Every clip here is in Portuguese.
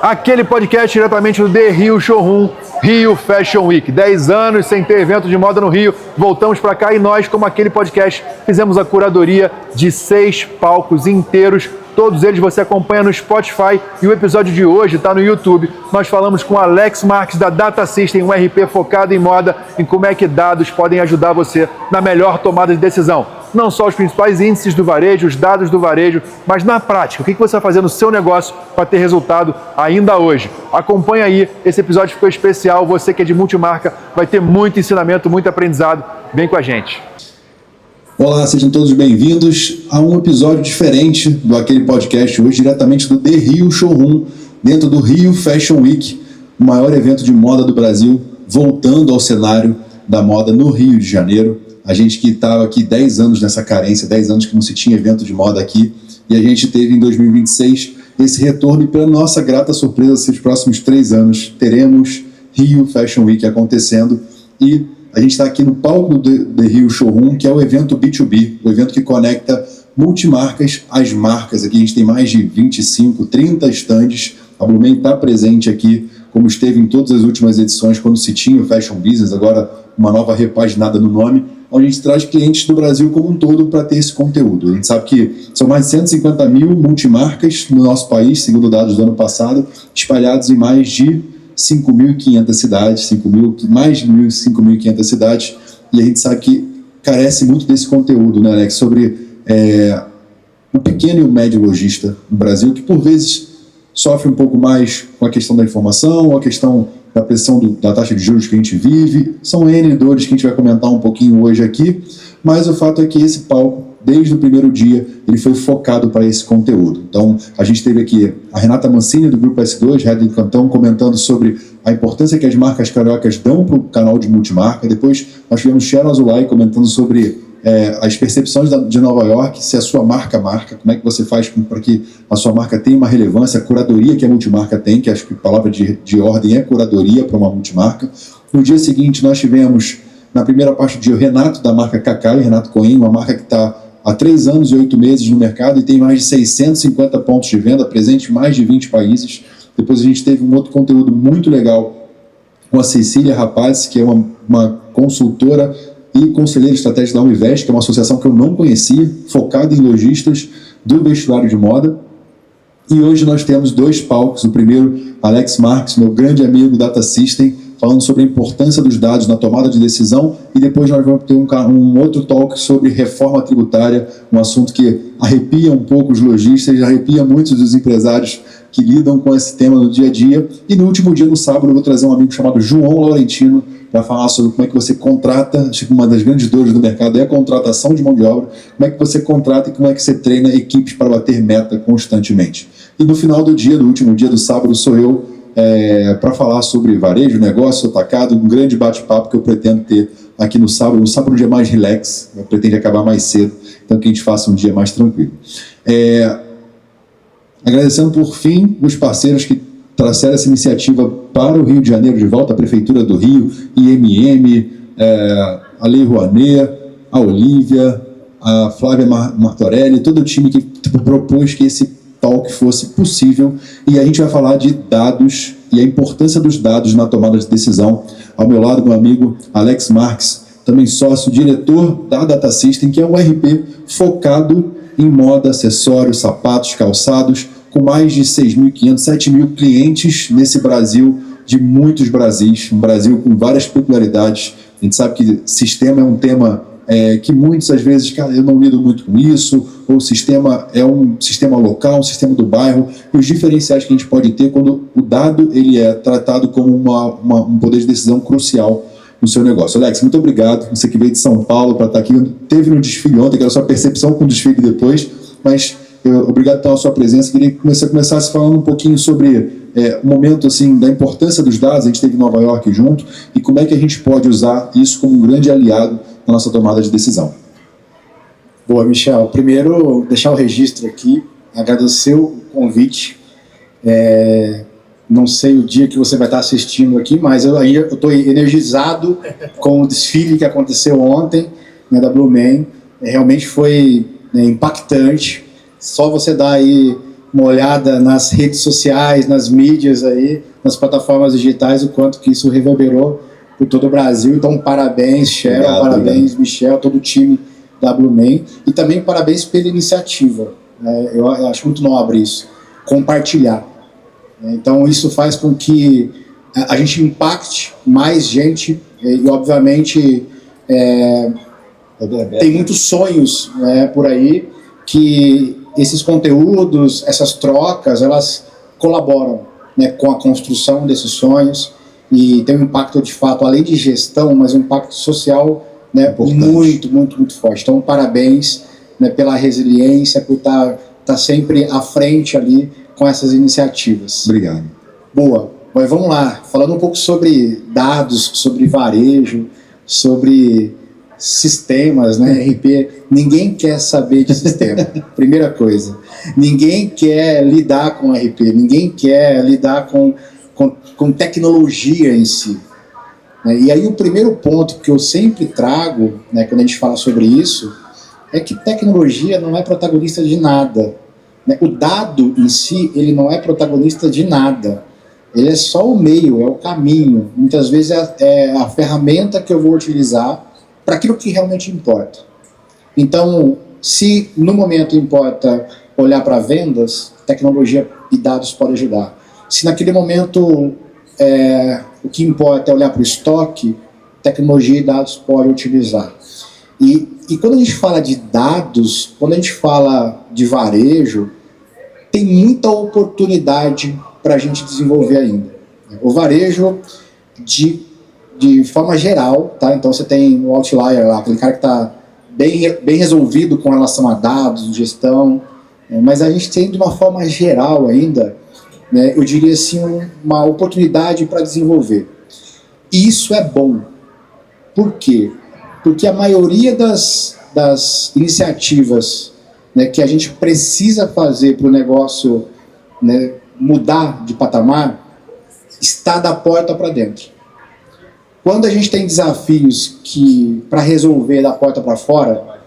Aquele podcast diretamente do The Rio Showroom, Rio Fashion Week. 10 anos sem ter evento de moda no Rio, voltamos para cá e nós, como aquele podcast, fizemos a curadoria de 6 palcos inteiros. Todos eles você acompanha no Spotify e o episódio de hoje está no YouTube. Nós falamos com Alex Marques da Data System, um RP focado em moda, em como é que dados podem ajudar você na melhor tomada de decisão. Não só os principais índices do varejo, os dados do varejo, mas na prática, o que você vai fazer no seu negócio para ter resultado ainda hoje. Acompanha aí, esse episódio ficou especial, você que é de multimarca vai ter muito ensinamento, muito aprendizado. Vem com a gente. Olá, sejam todos bem-vindos a um episódio diferente do Aquele Podcast hoje, diretamente do The Rio Showroom, dentro do Rio Fashion Week, o maior evento de moda do Brasil, voltando ao cenário da moda no Rio de Janeiro. A gente que estava aqui 10 anos nessa carência, 10 anos que não se tinha evento de moda aqui, e a gente teve em 2026 esse retorno, e pela nossa grata surpresa, esses próximos 3 anos, teremos Rio Fashion Week acontecendo, e a gente está aqui no palco do The Rio Showroom, que é o evento B2B, o evento que conecta multimarcas às marcas. Aqui a gente tem mais de 25, 30 estandes. A Blumen está presente aqui, como esteve em todas as últimas edições, quando se tinha o Fashion Business, agora uma nova repaginada no nome, onde a gente traz clientes do Brasil como um todo para ter esse conteúdo. A gente sabe que são mais de 150 mil multimarcas no nosso país, segundo dados do ano passado, espalhados em mais de 5.500 cidades, mais de 5.500 cidades, e a gente sabe que carece muito desse conteúdo, né, Alex, sobre o pequeno e o médio lojista no Brasil, que por vezes sofre um pouco mais com a questão da informação, a questão da pressão da taxa de juros que a gente vive. São N dores que a gente vai comentar um pouquinho hoje aqui, mas o fato é que esse palco, desde o primeiro dia, ele foi focado para esse conteúdo. Então, a gente teve aqui a Renata Mancini, do Grupo S2, Head em Cantão, comentando sobre a importância que as marcas cariocas dão para o canal de multimarca. Depois, nós tivemos Cheryl Azulay comentando sobre as percepções de Nova York, se a sua marca, como é que você faz para que a sua marca tenha uma relevância, a curadoria que a multimarca tem, que acho que a palavra de ordem é curadoria para uma multimarca. No dia seguinte, nós tivemos, na primeira parte do dia, o Renato, da marca Cacai, Renato Cohen, uma marca que está há 3 anos e 8 meses no mercado e tem mais de 650 pontos de venda, presente em mais de 20 países. Depois a gente teve um outro conteúdo muito legal com a Cecília Rapaz, que é uma consultora e conselheira estratégica da Univest, que é uma associação que eu não conhecia, focada em lojistas do vestuário de moda. E hoje nós temos 2 palcos. O primeiro, Alex Marques, meu grande amigo Data System, falando sobre a importância dos dados na tomada de decisão, e depois nós vamos ter um outro talk sobre reforma tributária, um assunto que arrepia um pouco os lojistas, arrepia muitos dos empresários que lidam com esse tema no dia a dia. E no último dia, no sábado, eu vou trazer um amigo chamado João Laurentino para falar sobre como é que você contrata. Acho que uma das grandes dores do mercado é a contratação de mão de obra, como é que você contrata e como é que você treina equipes para bater meta constantemente. E no final do dia, no último dia do sábado, sou eu para falar sobre varejo, negócio, atacado, um grande bate-papo que eu pretendo ter aqui no sábado. No sábado é um dia mais relax, eu pretendo acabar mais cedo, então que a gente faça um dia mais tranquilo. Agradecendo por fim os parceiros que trouxeram essa iniciativa para o Rio de Janeiro de volta, a Prefeitura do Rio, IMM, a Lei Rouanet, a Olivia, a Flávia Martorelli, todo o time que propôs que esse talk fosse possível, e a gente vai falar de dados e a importância dos dados na tomada de decisão. Ao meu lado, meu amigo Alex Marques, também sócio, diretor da Data System, que é um RP focado em moda, acessórios, sapatos, calçados, com mais de 6.500, 7.000 clientes nesse Brasil, de muitos Brasis, um Brasil com várias peculiaridades. A gente sabe que sistema é um tema que muitos, às vezes, cara, eu não lido muito com isso, ou o sistema é um sistema local, um sistema do bairro, e os diferenciais que a gente pode ter quando o dado ele é tratado como um poder de decisão crucial no seu negócio. Alex, muito obrigado, você que veio de São Paulo para estar aqui, teve no desfile ontem, que era a sua percepção com o desfile depois, mas obrigado pela sua presença. Queria que você começasse falando um pouquinho sobre o momento assim, da importância dos dados. A gente esteve em Nova York junto, e como é que a gente pode usar isso como um grande aliado na nossa tomada de decisão. Boa, Michel. Primeiro, deixar o registro aqui, agradecer o convite. Não sei o dia que você vai estar assistindo aqui, mas eu estou energizado com o desfile que aconteceu ontem, né, da Blumen. Realmente foi impactante. Só você dar aí uma olhada nas redes sociais, nas mídias aí, nas plataformas digitais, o quanto que isso reverberou por todo o Brasil. Então, parabéns, Sharon, Obrigado, parabéns, obrigado. Michel, todo o time da Blumen, e também parabéns pela iniciativa. Eu acho muito nobre isso, compartilhar. Então, isso faz com que a gente impacte mais gente e, obviamente, tem muitos sonhos, né, por aí, que esses conteúdos, essas trocas, elas colaboram, né, com a construção desses sonhos e tem um impacto, de fato, além de gestão, mas um impacto social, né, muito forte. Então, parabéns, né, pela resiliência, por estar sempre à frente ali com essas iniciativas. Obrigado. Boa. Mas vamos lá, falando um pouco sobre dados, sobre varejo, sobre sistemas, né, RP. Ninguém quer saber de sistema, primeira coisa. Ninguém quer lidar com RP, ninguém quer lidar com tecnologia em si. E aí o primeiro ponto que eu sempre trago, né, quando a gente fala sobre isso, é que tecnologia não é protagonista de nada. O dado em si, ele não é protagonista de nada. Ele é só o meio, é o caminho. Muitas vezes é a ferramenta que eu vou utilizar para aquilo que realmente importa. Então, se no momento importa olhar para vendas, tecnologia e dados podem ajudar. Se naquele momento o que importa é olhar para o estoque, tecnologia e dados podem utilizar. E quando a gente fala de dados, quando a gente fala de varejo, tem muita oportunidade para a gente desenvolver ainda. O varejo, de forma geral, tá? Então você tem o outlier lá, aquele cara que está bem resolvido com relação a dados, gestão, mas a gente tem de uma forma geral ainda, né, eu diria assim, uma oportunidade para desenvolver. E isso é bom. Por quê? Porque a maioria das iniciativas, né, que a gente precisa fazer para o negócio, né, mudar de patamar, está da porta para dentro. Quando a gente tem desafios que para resolver da porta para fora,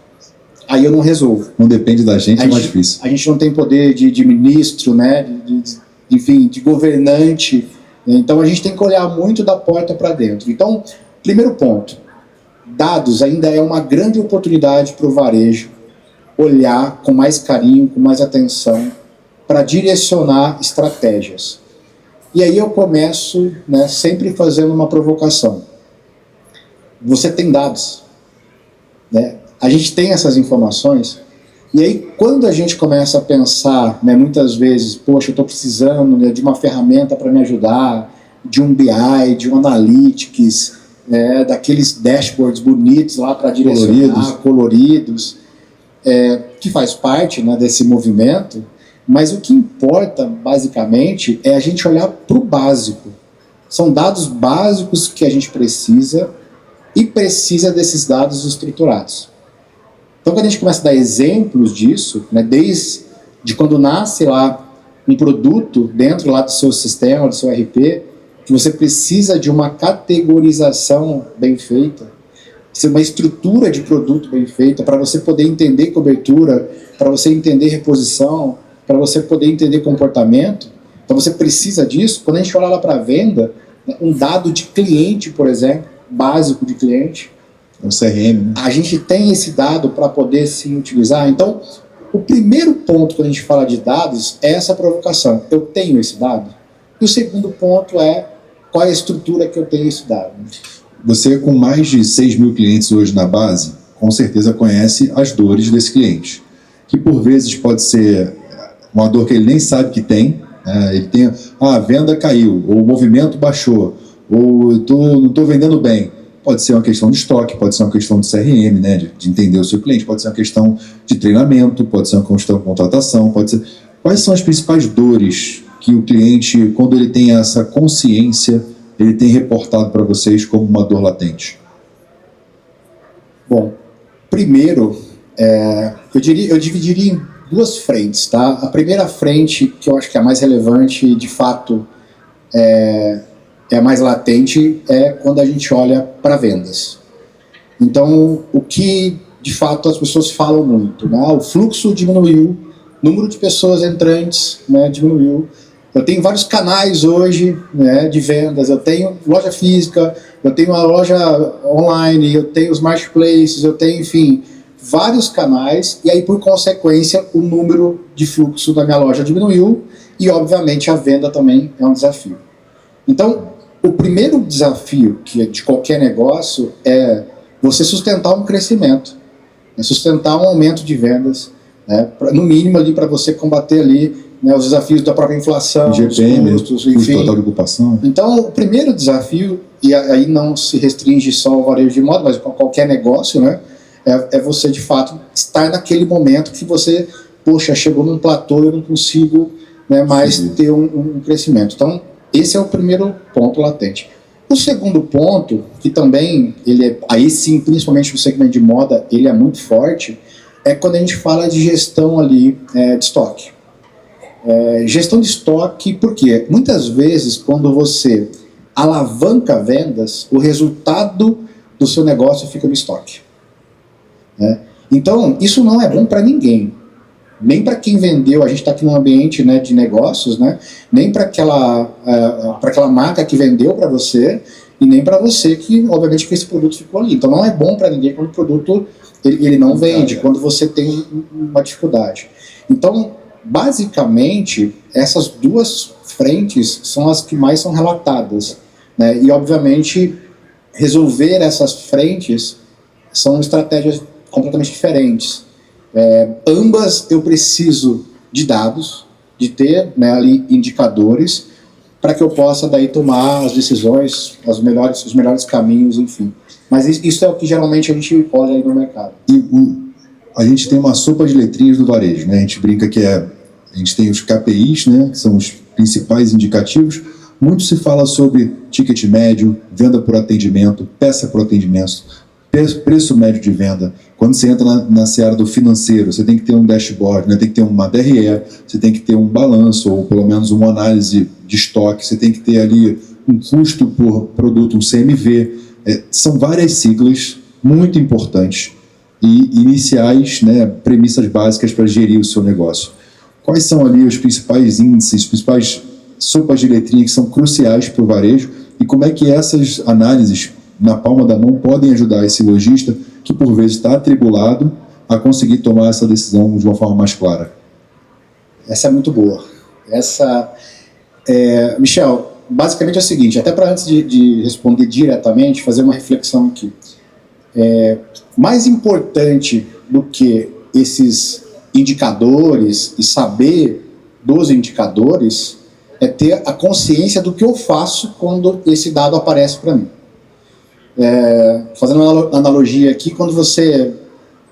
aí eu não resolvo. Não depende da gente, é mais difícil. A gente não tem poder de ministro, né, enfim, de governante. Então a gente tem que olhar muito da porta para dentro. Então, primeiro ponto, dados ainda é uma grande oportunidade para o varejo olhar com mais carinho, com mais atenção, para direcionar estratégias. E aí eu começo, né, sempre fazendo uma provocação. Você tem dados, né? A gente tem essas informações, e aí quando a gente começa a pensar, né, muitas vezes, poxa, eu estou precisando, né, de uma ferramenta para me ajudar, de um BI, de um Analytics, daqueles dashboards bonitos lá para direcionar, coloridos, que faz parte, né, desse movimento. Mas o que importa, basicamente, é a gente olhar para o básico. São dados básicos que a gente precisa e precisa desses dados estruturados. Então, quando a gente começa a dar exemplos disso, né, desde quando nasce lá um produto dentro lá do seu sistema, do seu RP, que você precisa de uma categorização bem feita, uma estrutura de produto bem feita, para você poder entender cobertura, para você entender reposição, para você poder entender comportamento. Então você precisa disso. Quando a gente olha lá para a venda, um dado de cliente, por exemplo, básico de cliente, o CRM, né? A gente tem esse dado para poder sim utilizar. Então, o primeiro ponto quando a gente fala de dados é essa provocação. Eu tenho esse dado? E o segundo ponto é qual é a estrutura que eu tenho esse dado. Você, com mais de 6 mil clientes hoje na base, com certeza conhece as dores desse cliente, que por vezes pode ser uma dor que ele nem sabe que tem, ele tem, a venda caiu, ou o movimento baixou, ou não estou vendendo bem. Pode ser uma questão de estoque, pode ser uma questão de CRM, né, de entender o seu cliente, pode ser uma questão de treinamento, pode ser uma questão de contratação, pode ser... Quais são as principais dores que o cliente, quando ele tem essa consciência, ele tem reportado para vocês como uma dor latente? Bom, primeiro, eu dividiria em duas frentes, tá? A primeira frente, que eu acho que é a mais relevante e de fato é a mais latente, é quando a gente olha para vendas. Então, o que de fato as pessoas falam muito, né? O fluxo diminuiu, número de pessoas entrantes, né, diminuiu. Eu tenho vários canais hoje, né, de vendas, eu tenho loja física, eu tenho uma loja online, eu tenho os marketplaces, eu tenho, enfim, vários canais, e aí, por consequência, o número de fluxo da minha loja diminuiu, e, obviamente, a venda também é um desafio. Então, o primeiro desafio que é de qualquer negócio é você sustentar um crescimento, né, sustentar um aumento de vendas, né, no mínimo ali para você combater ali, né, os desafios da própria inflação, GPM, os custos, custo enfim. total de ocupação. Então, o primeiro desafio, e aí não se restringe só ao varejo de moda, mas qualquer negócio, né, é você, de fato, estar naquele momento que você, poxa, chegou num platô, eu não consigo, né, mais ter um crescimento. Então, esse é o primeiro ponto latente. O segundo ponto, que também, ele é, aí sim, principalmente no segmento de moda, ele é muito forte, é quando a gente fala de gestão ali de estoque. Gestão de estoque, por quê? Muitas vezes, quando você alavanca vendas, o resultado do seu negócio fica no estoque. Né? Então, isso não é bom para ninguém. Nem para quem vendeu, a gente está aqui num ambiente, né, de negócios, né, nem para aquela marca que vendeu para você, e nem para você que, obviamente, que esse produto ficou ali. Então, não é bom para ninguém quando o produto ele não vende, quando você tem uma dificuldade. Então, basicamente, essas duas frentes são as que mais são relatadas, né? E, obviamente, resolver essas frentes são estratégias completamente diferentes. Ambas eu preciso de dados, de ter, né, ali indicadores, para que eu possa daí tomar as decisões, os melhores caminhos, enfim. Mas isso é o que geralmente a gente olha aí no mercado. E a gente tem uma sopa de letrinhas do varejo, né? A gente brinca que a gente tem os KPIs, né, que são os principais indicativos. Muito se fala sobre ticket médio, venda por atendimento, peça por atendimento, preço médio de venda. Quando você entra na seara do financeiro, você tem que ter um dashboard, né? Tem que ter uma DRE, você tem que ter um balanço, ou pelo menos uma análise de estoque, você tem que ter ali um custo por produto, um CMV. São várias siglas muito importantes e iniciais, né, premissas básicas para gerir o seu negócio. Quais são ali os principais índices, os principais sopas de letrinha que são cruciais para o varejo, e como é que essas análises na palma da mão podem ajudar esse lojista que por vezes está atribulado a conseguir tomar essa decisão de uma forma mais clara? Essa é muito boa. Michel, basicamente é o seguinte, até para antes de responder diretamente, fazer uma reflexão aqui. Mais importante do que esses indicadores e saber dos indicadores é ter a consciência do que eu faço quando esse dado aparece para mim. Fazendo uma analogia aqui, quando você,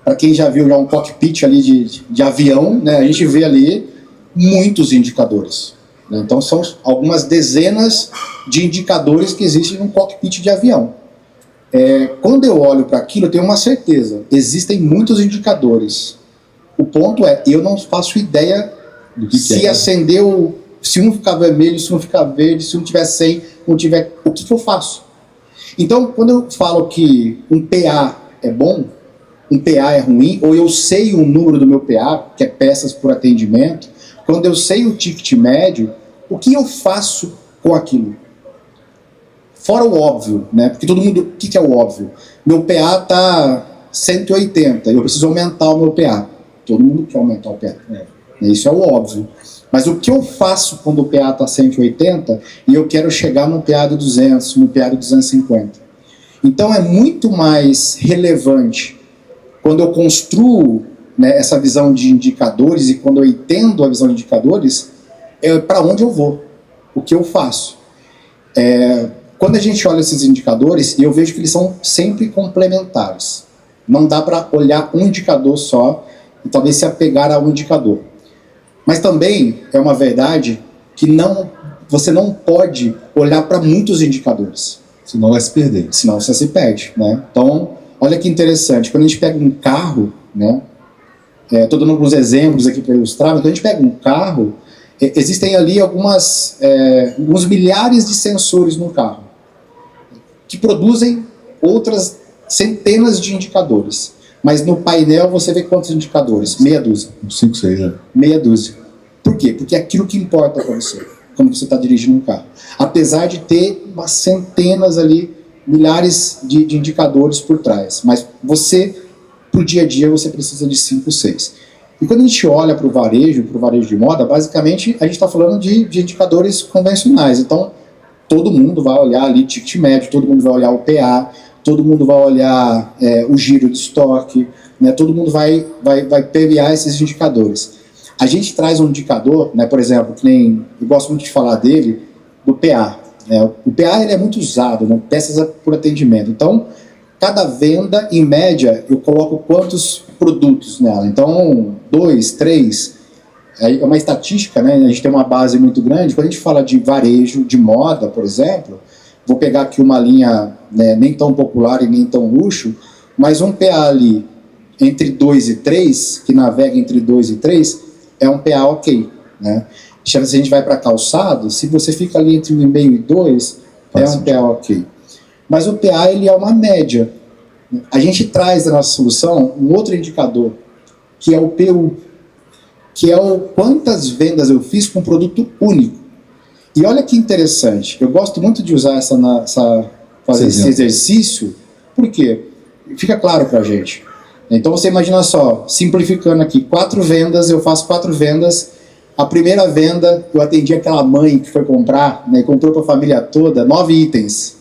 para quem já viu um cockpit ali de avião, né, a gente vê ali muitos indicadores, né? Então são algumas dezenas de indicadores que existem num cockpit de avião. Quando eu olho para aquilo, eu tenho uma certeza, existem muitos indicadores. O ponto é, eu não faço ideia se acendeu, se um ficar vermelho, se um ficar verde, se um tiver 100, um tiver, o que eu faço? Então, quando eu falo que um PA é bom, um PA é ruim, ou eu sei o número do meu PA, que é peças por atendimento, quando eu sei o ticket médio, o que eu faço com aquilo? Fora o óbvio, né? Porque todo mundo, o que é o óbvio? Meu PA está 180, eu preciso aumentar o meu PA. Todo mundo quer aumentar o PA. Isso é o óbvio. Mas o que eu faço quando o PA está 180 e eu quero chegar no PA de 200, no PA de 250? Então é muito mais relevante quando eu construo, né, essa visão de indicadores e quando eu entendo a visão de indicadores, para onde eu vou, o que eu faço. Quando a gente olha esses indicadores, eu vejo que eles são sempre complementares. Não dá para olhar um indicador só e talvez se apegar a um indicador. Mas também é uma verdade que você não pode olhar para muitos indicadores. Senão vai se perder. Senão você se perde, né? Então, olha que interessante. Quando a gente pega um carro, né? Estou dando alguns exemplos aqui para ilustrar, mas quando a gente pega um carro, existem ali alguns milhares de sensores no carro que produzem outras centenas de indicadores. Mas no painel você vê quantos indicadores? Meia dúzia. 5, 6, né? Meia dúzia. Por quê? Porque é aquilo que importa para você, quando você está dirigindo um carro. Apesar de ter umas centenas ali, milhares de indicadores por trás. Mas você, pro dia a dia, você precisa de 5, 6. E quando a gente olha para o varejo de moda, basicamente a gente está falando de indicadores convencionais. Então, todo mundo vai olhar ali ticket médio, todo mundo vai olhar o PA, todo mundo vai olhar o giro de estoque, né? Todo mundo vai PVA esses indicadores. A gente traz um indicador, né, por exemplo, que nem eu gosto muito de falar dele, do PA. O PA ele é muito usado, né, peças por atendimento. Então, cada venda, em média, eu coloco quantos produtos nela. Então, 2, 3, é uma estatística, né? A gente tem uma base muito grande. Quando a gente fala de varejo, de moda, por exemplo, vou pegar aqui uma linha, né, nem tão popular e nem tão luxo, mas um PA ali entre 2 e 3, que navega entre 2 e 3, é um PA ok, né? Se a gente vai para calçado, se você fica ali entre 1,5 e 2, é um PA ok. Mas o PA ele é uma média. A gente traz da nossa solução um outro indicador, que é o PU, que é o quantas vendas eu fiz com um produto único. E olha que interessante, eu gosto muito de usar fazer esse exercício, porque fica claro para a gente. Então você imagina só, simplificando aqui, 4 vendas, eu faço 4 vendas. A primeira venda, eu atendi aquela mãe que foi comprar, né, comprou para a família toda, 9 itens.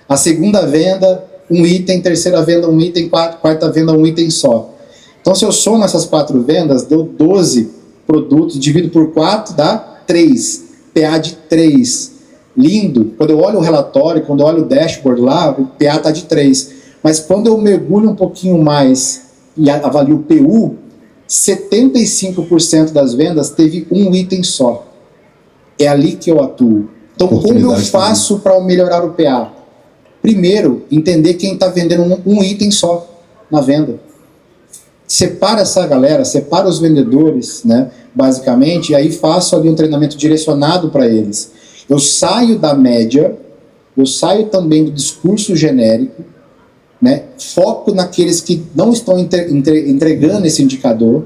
A segunda venda, 1 item, terceira venda, 1 item, quarta venda, 1 item só. Então, se eu somo essas 4 vendas, deu 12 produtos, divido por 4, dá 3. PA de 3. Lindo. Quando eu olho o relatório, quando eu olho o dashboard lá, o PA está de 3. Mas quando eu mergulho um pouquinho mais e avalio o PU, 75% das vendas teve 1 item só. É ali que eu atuo. Então, como eu faço para melhorar o PA? Primeiro, entender quem está vendendo um item só na venda. Separa essa galera, separa os vendedores, né, basicamente, e aí faço ali um treinamento direcionado para eles. Eu saio da média, eu saio também do discurso genérico, né, foco naqueles que não estão entregando esse indicador,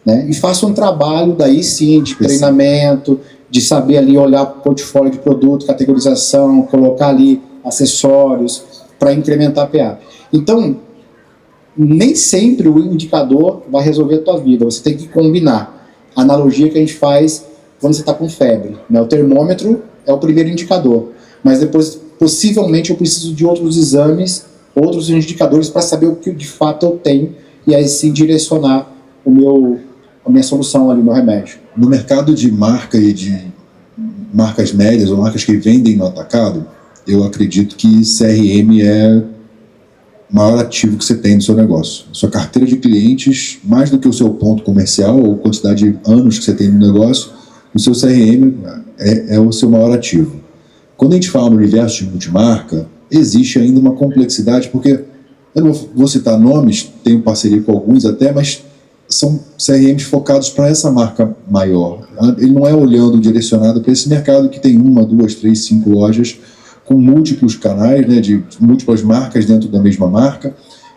né, e faço um trabalho daí sim de treinamento, de saber ali olhar o portfólio de produto, categorização, colocar ali acessórios para incrementar a PA. Então, nem sempre o indicador vai resolver a tua vida, você tem que combinar. A analogia que a gente faz quando você está com febre, né? O termômetro é o primeiro indicador, mas depois possivelmente eu preciso de outros exames, outros indicadores para saber o que de fato eu tenho e aí sim direcionar a minha solução ali, o meu remédio. No mercado de marca e de marcas médias ou marcas que vendem no atacado, eu acredito que CRM é o maior ativo que você tem no seu negócio. A sua carteira de clientes, mais do que o seu ponto comercial ou quantidade de anos que você tem no negócio, o seu CRM é o seu maior ativo. Quando a gente fala no universo de multimarca, existe ainda uma complexidade, porque eu não vou citar nomes, tenho parceria com alguns até, mas são CRMs focados para essa marca maior. Ele não é olhando direcionado para esse mercado que tem 1, 2, 3, 5 lojas com múltiplos canais, né, de múltiplas marcas dentro da mesma marca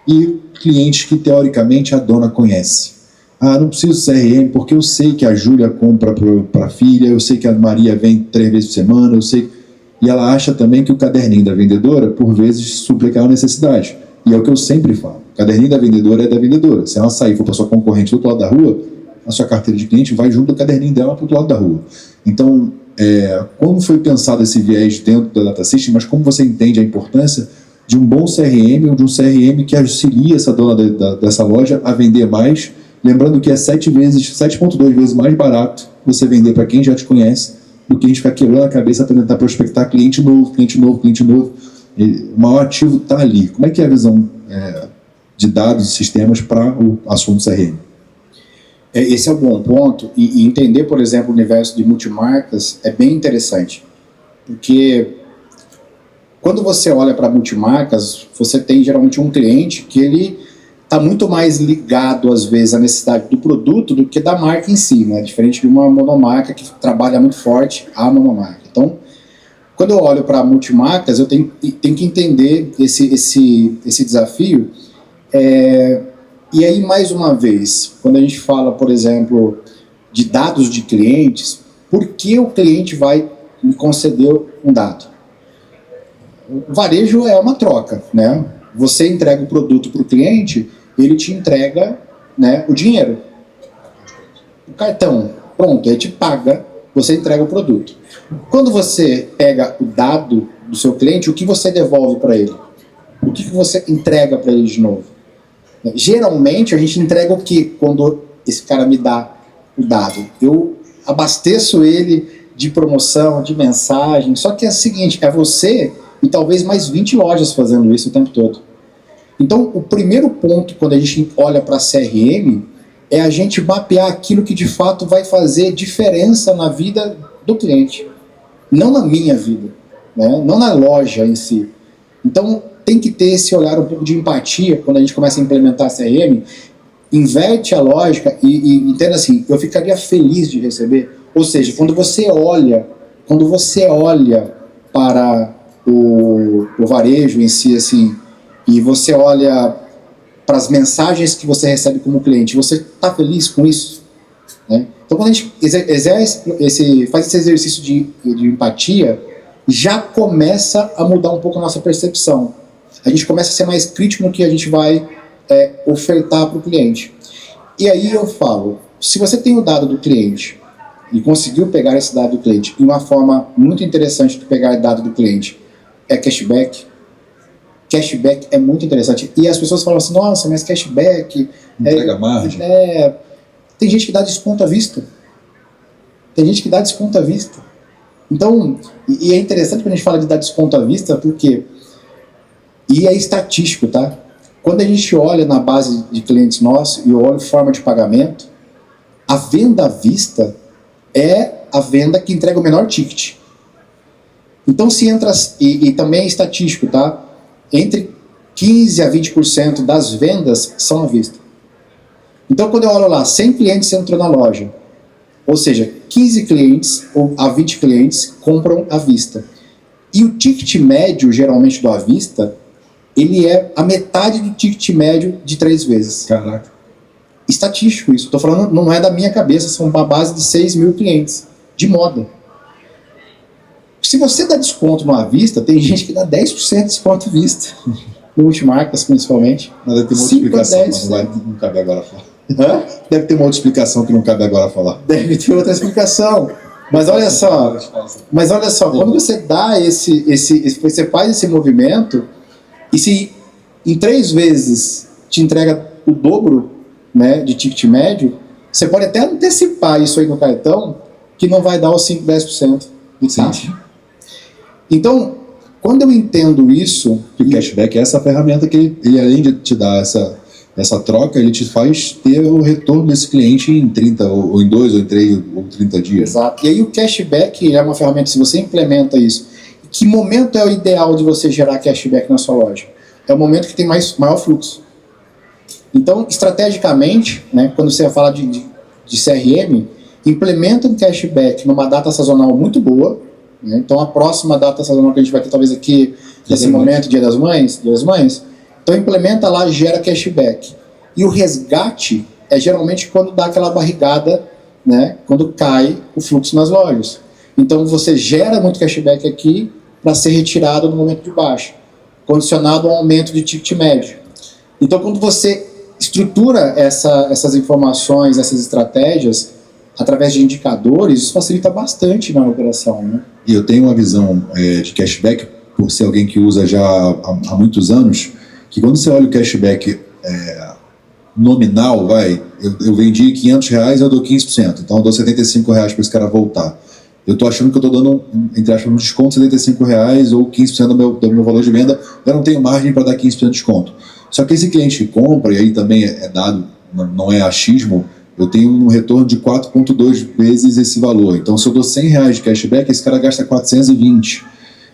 e clientes que teoricamente a dona conhece. Não preciso CRM porque eu sei que a Júlia compra para a filha, eu sei que a Maria vem 3 vezes por semana, eu sei. E ela acha também que o caderninho da vendedora, por vezes, supre aquela necessidade. E é o que eu sempre falo. O caderninho da vendedora é da vendedora. Se ela sair e for para sua concorrente do outro lado da rua, a sua carteira de cliente vai junto do caderninho dela para o outro lado da rua. Então, como foi pensado esse viés dentro da Data System, mas como você entende a importância de um bom CRM ou de um CRM que auxilia essa dona dessa loja a vender mais, lembrando que é 7,2 vezes mais barato você vender para quem já te conhece do que a gente ficar quebrando a cabeça para tentar prospectar cliente novo. O maior ativo está ali. Como é que é a visão de dados e sistemas para o assunto CRM? Esse é um bom ponto, e entender, por exemplo, o universo de multimarcas é bem interessante, porque quando você olha para multimarcas, você tem geralmente um cliente que ele está muito mais ligado, às vezes, à necessidade do produto do que da marca em si, né? Diferente de uma monomarca que trabalha muito forte a monomarca. Então, quando eu olho para multimarcas, eu tenho que entender esse desafio E aí, mais uma vez, quando a gente fala, por exemplo, de dados de clientes, por que o cliente vai me conceder um dado? O varejo é uma troca, né? Você entrega o produto para o cliente, ele te entrega, né, o dinheiro. O cartão, pronto, ele te paga, você entrega o produto. Quando você pega o dado do seu cliente, o que você devolve para ele? O que você entrega para ele de novo? Geralmente, a gente entrega o que quando esse cara me dá o dado? Eu abasteço ele de promoção, de mensagem, só que é o seguinte, é você e talvez mais 20 lojas fazendo isso o tempo todo. Então, o primeiro ponto, quando a gente olha para a CRM, é a gente mapear aquilo que de fato vai fazer diferença na vida do cliente. Não na minha vida, né? Não na loja em si. Então, tem que ter esse olhar um pouco de empatia quando a gente começa a implementar a CRM, inverte a lógica e entenda assim, eu ficaria feliz de receber. Ou seja, quando você olha para o varejo em si, assim, e você olha para as mensagens que você recebe como cliente, você está feliz com isso? Né? Então, quando a gente faz esse exercício de empatia, já começa a mudar um pouco a nossa percepção. A gente começa a ser mais crítico no que a gente vai ofertar para o cliente. E aí eu falo, se você tem o dado do cliente e conseguiu pegar esse dado do cliente, e uma forma muito interessante de pegar dado do cliente é cashback. Cashback é muito interessante. E as pessoas falam assim, nossa, mas cashback... Entrega margem. Tem gente que dá desconto à vista. Então, e é interessante quando a gente fala de dar desconto à vista, porque... E é estatístico, tá? Quando a gente olha na base de clientes nossos e eu olho forma de pagamento, a venda à vista é a venda que entrega o menor ticket. Então, se entra... E também é estatístico, tá? Entre 15% a 20% das vendas são à vista. Então, quando eu olho lá, 100 clientes entrou na loja, ou seja, 15 clientes ou a 20 clientes compram à vista. E o ticket médio, geralmente do à vista, ele é a metade do ticket médio de 3 vezes. Caraca. Estatístico isso. Estou falando, não é da minha cabeça, são uma base de 6 mil clientes de moda. Se você dá desconto no à vista, tem gente que dá 10% de desconto à vista. No multimarcas, principalmente. Mas deve ter uma outra explicação, mas não cabe agora falar. Hã? Deve ter uma outra explicação que não cabe agora falar. Deve ter outra explicação. Mas olha só, quando você dá você faz esse movimento, e se em 3 vezes te entrega o dobro, né, de ticket médio, você pode até antecipar isso aí no cartão, que não vai dar os 5, 10% de taxa. Então, quando eu entendo isso... O cashback é essa ferramenta que ele além de te dar essa troca, ele te faz ter o retorno desse cliente em 30, ou em 2, ou em 3, ou 30 dias. Exato. E aí o cashback é uma ferramenta, se você implementa isso, que momento é o ideal de você gerar cashback na sua loja? É o momento que tem maior fluxo. Então, estrategicamente, né, quando você fala de CRM, implementa um cashback numa data sazonal muito boa, né? Então, a próxima data sazonal que a gente vai ter, talvez aqui, nesse momento, Dia das Mães, então implementa lá, gera cashback. E o resgate é geralmente quando dá aquela barrigada, né, quando cai o fluxo nas lojas. Então, você gera muito cashback aqui para ser retirado no momento de baixa, condicionado ao aumento de ticket médio. Então, quando você estrutura essas informações, essas estratégias, através de indicadores, isso facilita bastante na operação, né? E eu tenho uma visão de cashback, por ser alguém que usa já há muitos anos, que quando você olha o cashback nominal, eu vendi R$500, eu dou 15%, então eu dou R$75 para esse cara voltar. Eu estou achando que eu estou dando, entre aspas, um desconto de R$75 ou 15% do meu valor de venda, eu não tenho margem para dar 15% de desconto. Só que esse cliente que compra, e aí também é dado, não é achismo, eu tenho um retorno de 4,2 vezes esse valor. Então, se eu dou R$100 de cashback, esse cara gasta 420.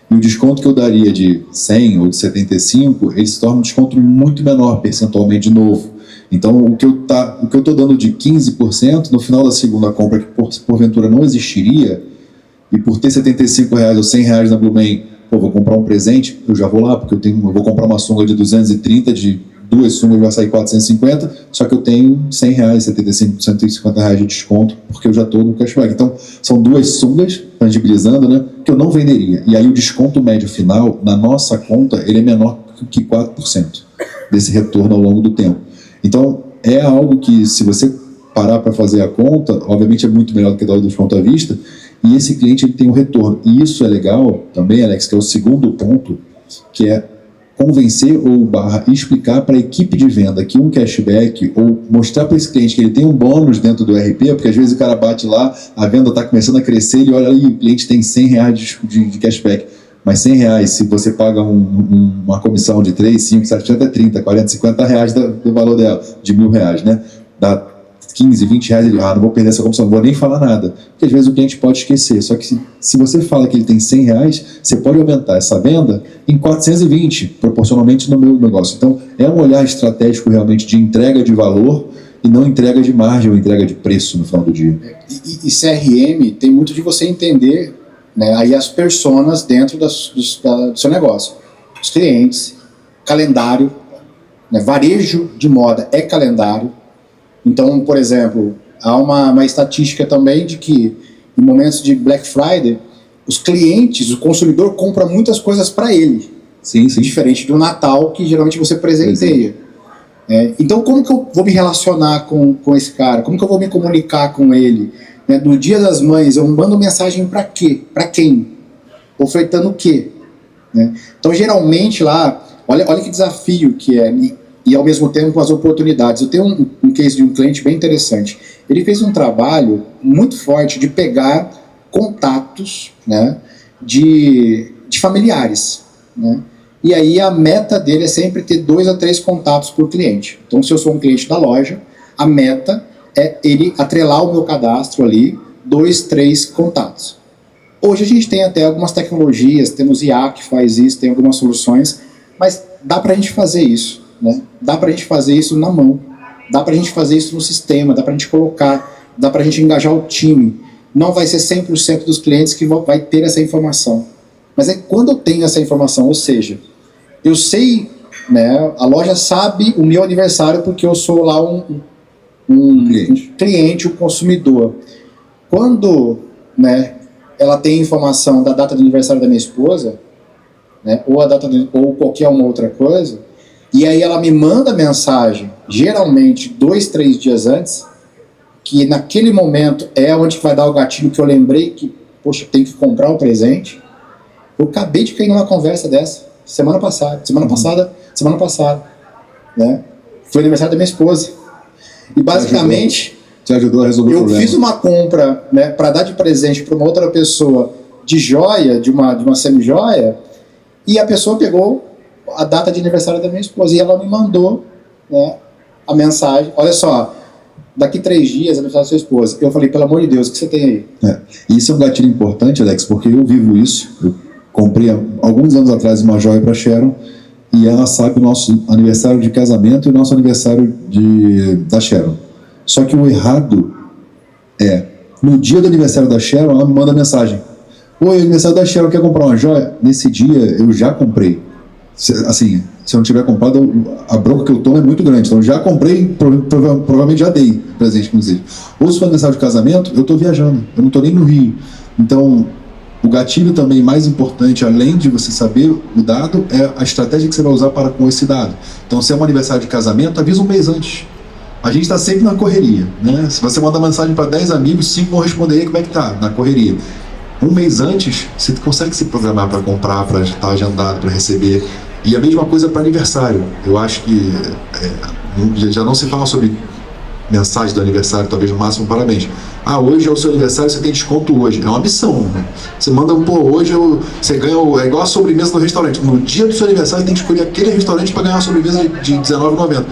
E o desconto que eu daria de 100 ou de 75, ele se torna um desconto muito menor percentualmente de novo. Então, o que eu estou dando de 15%, no final da segunda compra, que porventura não existiria, e por ter R$75 ou R$100 na Blumen, vou comprar um presente, eu já vou lá, porque eu vou comprar uma sunga de 230 de 2 sungas vai sair 450, só que eu tenho R$100, 75, R$150 de desconto, porque eu já estou no cashback. Então, são 2 sungas, tangibilizando, né, que eu não venderia. E aí o desconto médio final, na nossa conta, ele é menor que 4% desse retorno ao longo do tempo. Então, é algo que, se você parar para fazer a conta, obviamente é muito melhor do que dar o desconto à vista, e esse cliente ele tem um retorno. E isso é legal também, Alex, que é o segundo ponto, que é convencer ou explicar para a equipe de venda que um cashback, ou mostrar para esse cliente que ele tem um bônus dentro do RP, porque às vezes o cara bate lá, a venda está começando a crescer, ele olha ali, o cliente tem R$100 de cashback. Mas R$100, se você paga uma comissão de 3, 5, 7, 30, 40, R$50 do valor dela, de R$1.000, né? Dá 15, R$20, ele, não vou perder essa comissão, não vou nem falar nada. Porque às vezes o cliente pode esquecer. Só que se você fala que ele tem R$100, você pode aumentar essa venda em 420, proporcionalmente no meu negócio. Então, é um olhar estratégico realmente de entrega de valor e não entrega de margem ou entrega de preço no final do dia. E CRM tem muito de você entender, né, aí as personas dentro do seu negócio. Os clientes, calendário, né, varejo de moda é calendário. Então, por exemplo, há uma estatística também de que em momentos de Black Friday, os clientes, o consumidor compra muitas coisas para ele. Sim. Diferente do Natal, que geralmente você presenteia. Então, como que eu vou me relacionar com esse cara? Como que eu vou me comunicar com ele? No Dia das Mães, eu mando mensagem para quê? Para quem? Ofertando o quê? Então, geralmente lá, olha que desafio que é, e ao mesmo tempo as oportunidades. Eu tenho um case de um cliente bem interessante. Ele fez um trabalho muito forte de pegar contatos, né, de familiares, né? E aí a meta dele é sempre ter 2 a 3 contatos por cliente. Então, se eu sou um cliente da loja, a meta é ele atrelar o meu cadastro ali, 2, 3 contatos. Hoje a gente tem até algumas tecnologias, temos IA que faz isso, tem algumas soluções, mas dá pra gente fazer isso, né? Dá pra gente fazer isso na mão, dá pra gente fazer isso no sistema, dá pra gente colocar, dá pra gente engajar o time. Não vai ser 100% dos clientes que vai ter essa informação. Mas é quando eu tenho essa informação, ou seja, eu sei, né, a loja sabe o meu aniversário porque eu sou lá um cliente, um consumidor. Quando, né, ela tem informação da data de aniversário da minha esposa, né, ou qualquer uma outra coisa, e aí ela me manda mensagem, geralmente 2, 3 dias antes, que naquele momento é onde vai dar o gatilho que eu lembrei que, poxa, tem que comprar o presente. Eu acabei de cair numa conversa dessa, semana passada, né? Foi aniversário da minha esposa. E basicamente, te ajudou a resolver o problema. Eu fiz uma compra, né, para dar de presente para uma outra pessoa de joia, de uma semi-joia, e a pessoa pegou a data de aniversário da minha esposa e ela me mandou, né, a mensagem: olha só, daqui 3 dias é aniversário da sua esposa. Eu falei: pelo amor de Deus, o que você tem aí? Isso é um gatilho importante, Alex, porque eu vivo isso. Eu comprei alguns anos atrás uma joia para Sharon e ela sabe o nosso aniversário de casamento e o nosso aniversário da Sharon. Só que o errado é, no dia do aniversário da Sharon, ela me manda mensagem: oi, aniversário da Sharon, quer comprar uma joia? Nesse dia eu já comprei. Assim, se eu não tiver comprado, a bronca que eu tomo é muito grande. Então, já comprei, provavelmente já dei presente, inclusive. Ou se for aniversário de casamento, eu estou viajando, eu não estou nem no Rio. Então, o gatilho também mais importante, além de você saber o dado, é a estratégia que você vai usar para com esse dado. Então, se é um aniversário de casamento, avisa um mês antes. A gente está sempre na correria, né? Se você mandar mensagem para 10 amigos, 5 vão responder aí como é que tá, na correria. Um mês antes, você consegue se programar para comprar, para estar agendado, para receber. E a mesma coisa para aniversário. Eu acho que já não se fala sobre mensagem do aniversário, talvez no máximo parabéns. Hoje é o seu aniversário, você tem desconto hoje. É uma missão, né? Você manda hoje você ganha, é igual a sobremesa no restaurante. No dia do seu aniversário, tem que escolher aquele restaurante para ganhar uma sobremesa de R$19,90.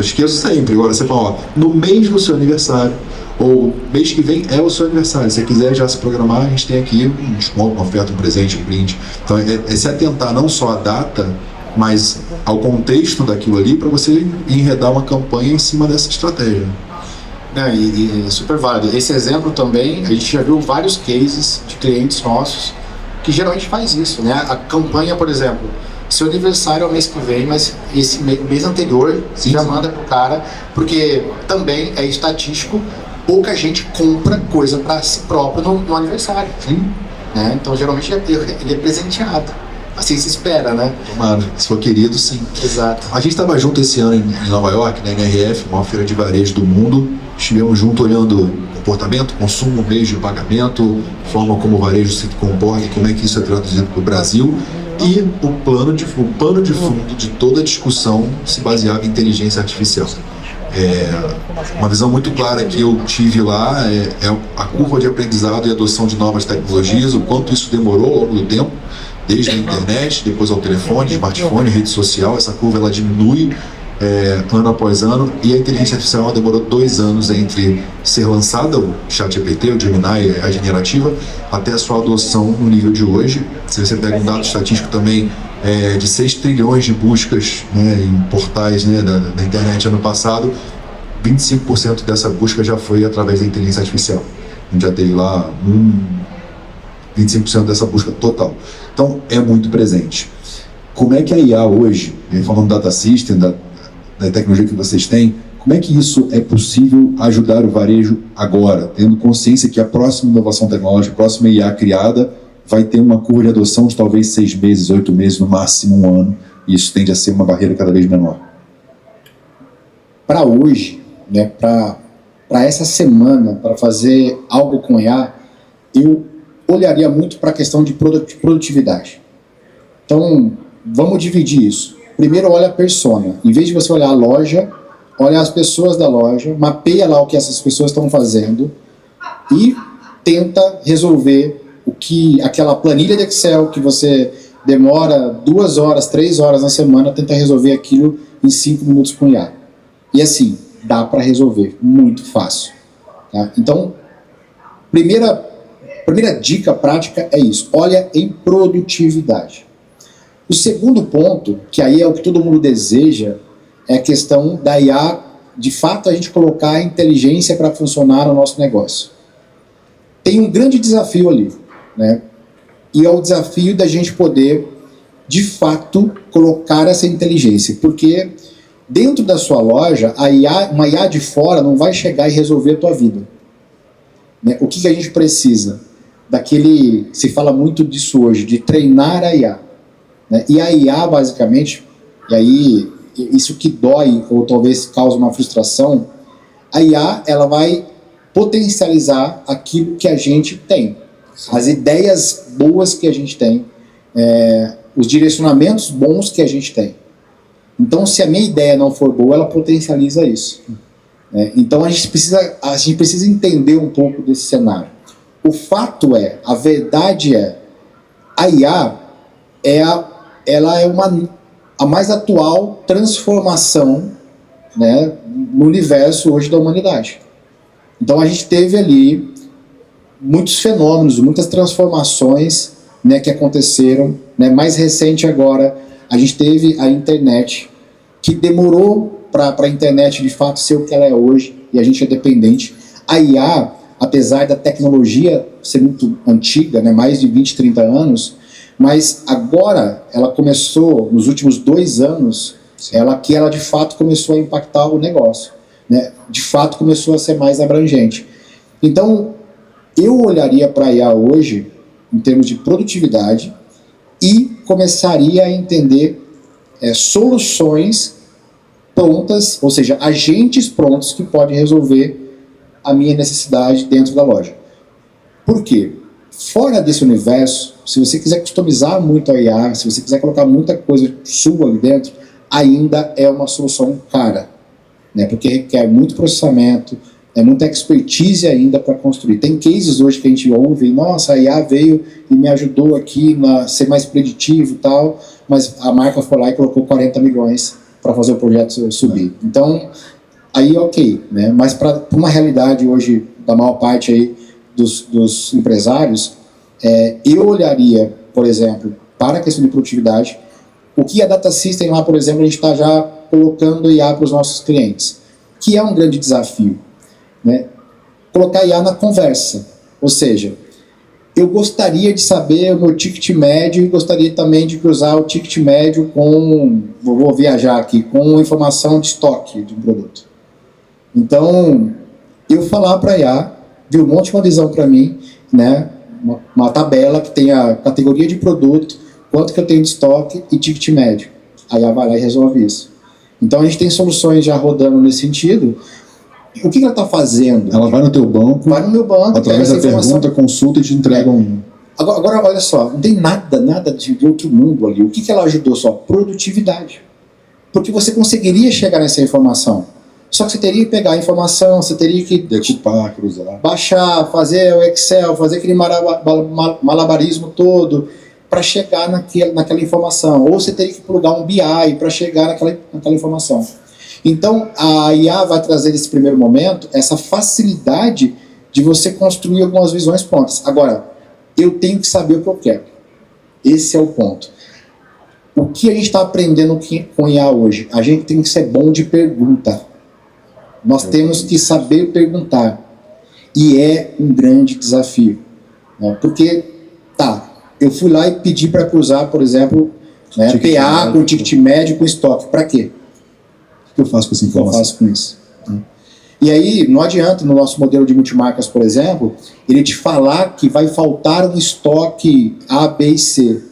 Esqueço sempre. Agora você fala, no mês do seu aniversário, ou mês que vem é o seu aniversário. Se você quiser já se programar, a gente tem aqui um desconto, uma oferta, um presente, um brinde. Então é se atentar não só à data, mas ao contexto daquilo ali, para você enredar uma campanha em cima dessa estratégia. E é super válido. Esse exemplo também, a gente já viu vários cases de clientes nossos que geralmente faz isso, né? A campanha, por exemplo, seu aniversário é o mês que vem, mas esse mês anterior você já manda pro cara, porque também é estatístico, pouca gente compra coisa para si próprio no aniversário. Né? Então geralmente ele é presenteado. Assim se espera, né? Tomara, se for querido, sim. Exato. A gente estava junto esse ano em Nova York, na NRF, maior feira de varejo do mundo. Estivemos junto olhando comportamento, consumo, meios de pagamento, forma como o varejo se comporta e como é que isso é traduzido para o Brasil. E o pano de fundo de toda a discussão se baseava em inteligência artificial. Uma visão muito clara que eu tive lá é a curva de aprendizado e adoção de novas tecnologias, o quanto isso demorou ao longo do tempo, desde a internet, depois ao telefone, smartphone, rede social. Essa curva ela diminui ano após ano, e a inteligência artificial demorou 2 anos entre ser lançada, o ChatGPT, o Gemini, a generativa, até a sua adoção no nível de hoje. Se você pega um dado estatístico também de 6 trilhões de buscas, né, em portais, né, da internet ano passado, 25% dessa busca já foi através da inteligência artificial. A gente já teve lá 25% dessa busca total. Então, é muito presente. Como é que a IA hoje, falando do Data System, da tecnologia que vocês têm, como é que isso é possível ajudar o varejo agora, tendo consciência que a próxima inovação tecnológica, a próxima IA criada, vai ter uma curva de adoção de talvez 6 meses, 8 meses, no máximo 1 ano, e isso tende a ser uma barreira cada vez menor? Para hoje, né, para essa semana, para fazer algo com IA, eu olharia muito para a questão de produtividade. Então, vamos dividir isso. Primeiro, olha a persona. Em vez de você olhar a loja, olha as pessoas da loja, mapeia lá o que essas pessoas estão fazendo e tenta resolver aquela planilha de Excel que você demora 2 horas, 3 horas na semana, tenta resolver aquilo em 5 minutos com IA. E assim, dá para resolver muito fácil. Tá? Então, primeira dica prática é isso. Olha em produtividade. O segundo ponto, que aí é o que todo mundo deseja, é a questão da IA, de fato a gente colocar a inteligência para funcionar no nosso negócio. Tem um grande desafio ali, né? E é o desafio da gente poder, de fato, colocar essa inteligência, porque dentro da sua loja, uma IA de fora não vai chegar e resolver a tua vida. Né? O que a gente precisa? Se fala muito disso hoje, de treinar a IA. Né? E a IA, basicamente, e aí isso que dói ou talvez cause uma frustração, a IA ela vai potencializar aquilo que a gente tem. As ideias boas que a gente tem, os direcionamentos bons que a gente tem. Então, se a minha ideia não for boa, ela potencializa isso. Então, a gente precisa entender um pouco desse cenário. O fato a verdade a IA ela é a mais atual transformação, né, no universo hoje da humanidade. Então a gente teve ali muitos fenômenos, muitas transformações, né, que aconteceram. Né? Mais recente agora, a gente teve a internet, que demorou para a internet de fato ser o que ela é hoje, e a gente é dependente. A IA, apesar da tecnologia ser muito antiga, né, mais de 20, 30 anos, mas agora ela começou, nos últimos 2 anos, ela de fato começou a impactar o negócio, né? De fato começou a ser mais abrangente. Então, eu olharia para a IA hoje, em termos de produtividade, e começaria a entender soluções prontas, ou seja, agentes prontos que podem resolver a minha necessidade dentro da loja. Por quê? Fora desse universo, se você quiser customizar muito a IA, se você quiser colocar muita coisa sua ali dentro, ainda é uma solução cara, né? Porque requer muito processamento, muita expertise ainda para construir. Tem cases hoje que a gente ouve, nossa, a IA veio e me ajudou aqui a ser mais preditivo e tal, mas a marca foi lá e colocou 40 milhões para fazer o projeto subir. Então, aí ok, né? Mas para uma realidade hoje da maior parte aí dos empresários, eu olharia, por exemplo, para a questão de produtividade, o que a Data System lá, por exemplo, a gente está já colocando IA para os nossos clientes, que é um grande desafio, né? Colocar IA na conversa, ou seja, eu gostaria de saber o meu ticket médio e gostaria também de cruzar o ticket médio com, vou viajar aqui, com informação de estoque de um produto. Então, eu falar para a IA, de um monte de uma visão para mim, né, uma tabela que tem a categoria de produto, quanto que eu tenho de estoque e ticket médio. A IA vai lá e resolve isso. Então, a gente tem soluções já rodando nesse sentido. O que ela está fazendo? Ela vai no teu banco, vai no meu banco, através da pergunta, consulta e te entrega um... Agora, olha só, não tem nada de outro mundo ali. O que ela ajudou só? Produtividade. Porque você conseguiria chegar nessa informação. Só que você teria que pegar a informação, você teria que decupar, cruzar, baixar, fazer o Excel, fazer aquele malabarismo todo para chegar naquela informação. Ou você teria que plugar um BI para chegar naquela informação. Então, a IA vai trazer nesse primeiro momento essa facilidade de você construir algumas visões prontas. Agora, eu tenho que saber o que eu quero. Esse é o ponto. O que a gente está aprendendo com IA hoje? A gente tem que ser bom de pergunta. Nós temos que saber perguntar. E é um grande desafio. Né? Porque, eu fui lá e pedi para cruzar, por exemplo, né, PA com ticket médio com estoque. Para quê? O que eu faço com essa informação? Eu faço com isso. E aí, não adianta, no nosso modelo de multimarcas, por exemplo, ele te falar que vai faltar um estoque A, B e C.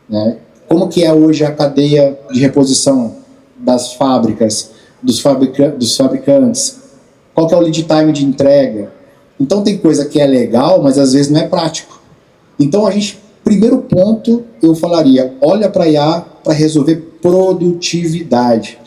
Né? Como que é hoje a cadeia de reposição das fábricas, dos fabricantes? Qual que é o lead time de entrega? Então tem coisa que é legal, mas às vezes não é prático. Então primeiro ponto, eu falaria, olha para a IA para resolver produtividade.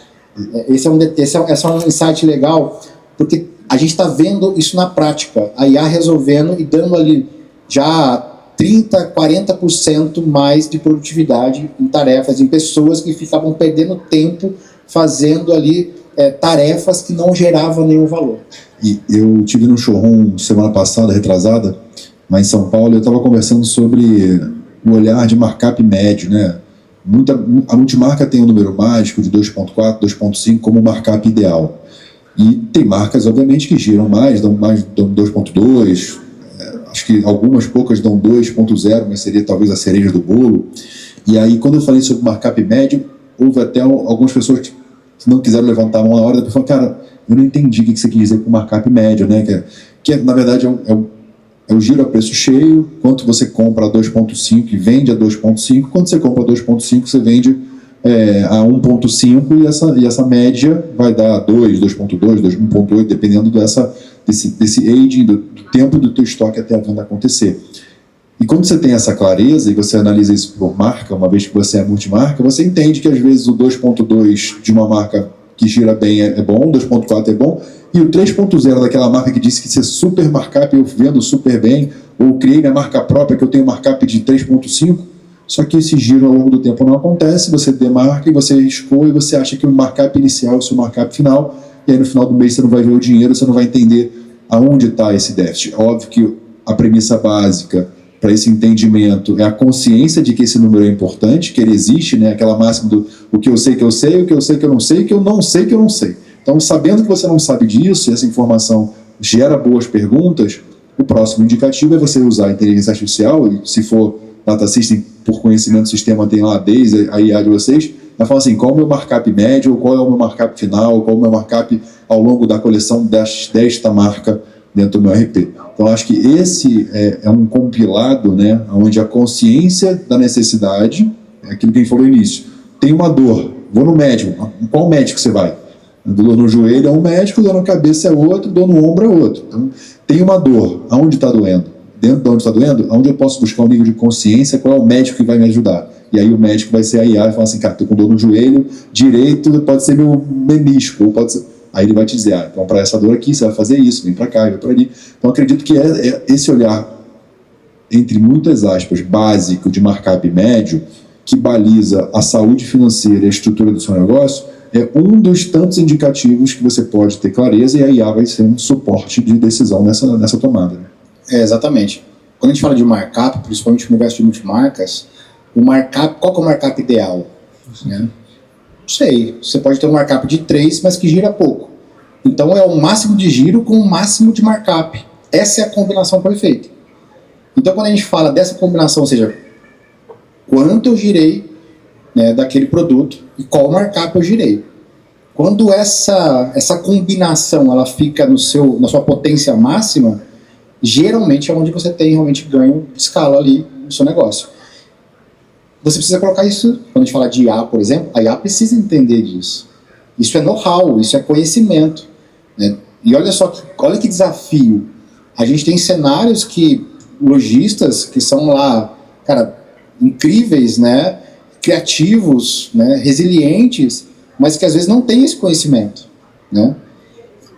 Esse é um insight legal, porque a gente está vendo isso na prática, a IA resolvendo e dando ali já 30%, 40% mais de produtividade em tarefas, em pessoas que ficavam perdendo tempo fazendo ali tarefas que não geravam nenhum valor. E eu tive no showroom semana passada, retrasada, lá em São Paulo, eu estava conversando sobre o olhar de markup médio, né? A multimarca tem um número mágico de 2.4, 2.5 como markup ideal. E tem marcas, obviamente, que giram mais, dão 2.2, acho que algumas poucas dão 2.0, mas seria talvez a cereja do bolo. E aí, quando eu falei sobre markup médio, houve até algumas pessoas que não quiseram levantar a mão na hora, depois falaram, cara, eu não entendi o que você quis dizer com markup médio, né? Que na verdade é o giro a preço cheio, quanto você compra a 2.5 e vende a 2.5, quando você compra a 2.5 você vende a 1.5 e essa média vai dar 2, 2.2, 1.8, dependendo desse aging, do tempo do teu estoque até a venda acontecer. E quando você tem essa clareza e você analisa isso por marca, uma vez que você é multimarca, você entende que às vezes o 2.2 de uma marca que gira bem é bom, o 2.4 é bom, e o 3.0 daquela marca que disse que isso é super markup, eu vendo super bem, ou criei minha marca própria que eu tenho markup de 3.5, só que esse giro ao longo do tempo não acontece, você demarca e você riscou e você acha que o markup inicial é o seu markup final, e aí no final do mês você não vai ver o dinheiro, você não vai entender aonde está esse déficit. Óbvio que a premissa básica para esse entendimento é a consciência de que esse número é importante, que ele existe, né? Aquela máxima do o que eu sei que eu sei, o que eu sei que eu não sei, o que eu não sei que eu não sei. Então, sabendo que você não sabe disso, e essa informação gera boas perguntas, o próximo indicativo é você usar a inteligência artificial, e se for Data System, por conhecimento do sistema, tem lá desde a IA de vocês, vai falar assim, qual é o meu markup médio, qual é o meu markup final, qual é o meu markup ao longo da coleção desta marca dentro do meu RP. Então, acho que esse é um compilado, né, onde a consciência da necessidade, é aquilo que a gente falou no início, tem uma dor, vou no médico, qual médico você vai? Dor no joelho é um médico, dor na cabeça é outro, dor no ombro é outro. Então, tem uma dor, aonde está doendo? Dentro de onde está doendo, aonde eu posso buscar um nível de consciência, qual é o médico que vai me ajudar? E aí o médico vai ser a IA e falar assim, cara, estou com dor no joelho direito, pode ser meu menisco, ou pode ser... Aí ele vai te dizer, então para essa dor aqui, você vai fazer isso, vem para cá, vem para ali. Então acredito que esse olhar, entre muitas aspas, básico de markup médio, que baliza a saúde financeira e a estrutura do seu negócio, é um dos tantos indicativos que você pode ter clareza e a IA vai ser um suporte de decisão nessa tomada. Né? Exatamente. Quando a gente fala de markup, principalmente no universo de multimarcas, qual que é o markup ideal? Né? Não sei. Você pode ter um markup de 3, mas que gira pouco. Então é o máximo de giro com o máximo de markup. Essa é a combinação perfeita. Então, quando a gente fala dessa combinação, ou seja, quanto eu girei, né, daquele produto e qual markup eu girei. Quando essa combinação ela fica na sua potência máxima, geralmente é onde você tem realmente ganho de escala ali no seu negócio. Você precisa colocar isso, quando a gente fala de IA, por exemplo, a IA precisa entender disso. Isso é know-how, isso é conhecimento, né? E olha que desafio. A gente tem cenários que lojistas que são lá, cara, incríveis, né? Criativos, né? Resilientes, mas que às vezes não têm esse conhecimento, né?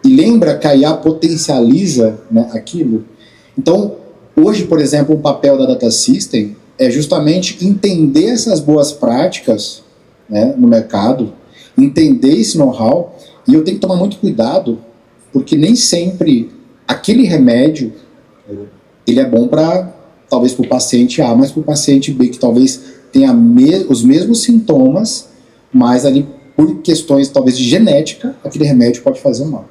E lembra que a IA potencializa, né, aquilo? Então, hoje, por exemplo, o papel da Data System é justamente entender essas boas práticas, né, no mercado, entender esse know-how, e eu tenho que tomar muito cuidado, porque nem sempre aquele remédio ele é bom para, talvez, para o paciente A, mas para o paciente B, que talvez tenha os mesmos sintomas, mas ali, por questões, talvez, de genética, aquele remédio pode fazer mal.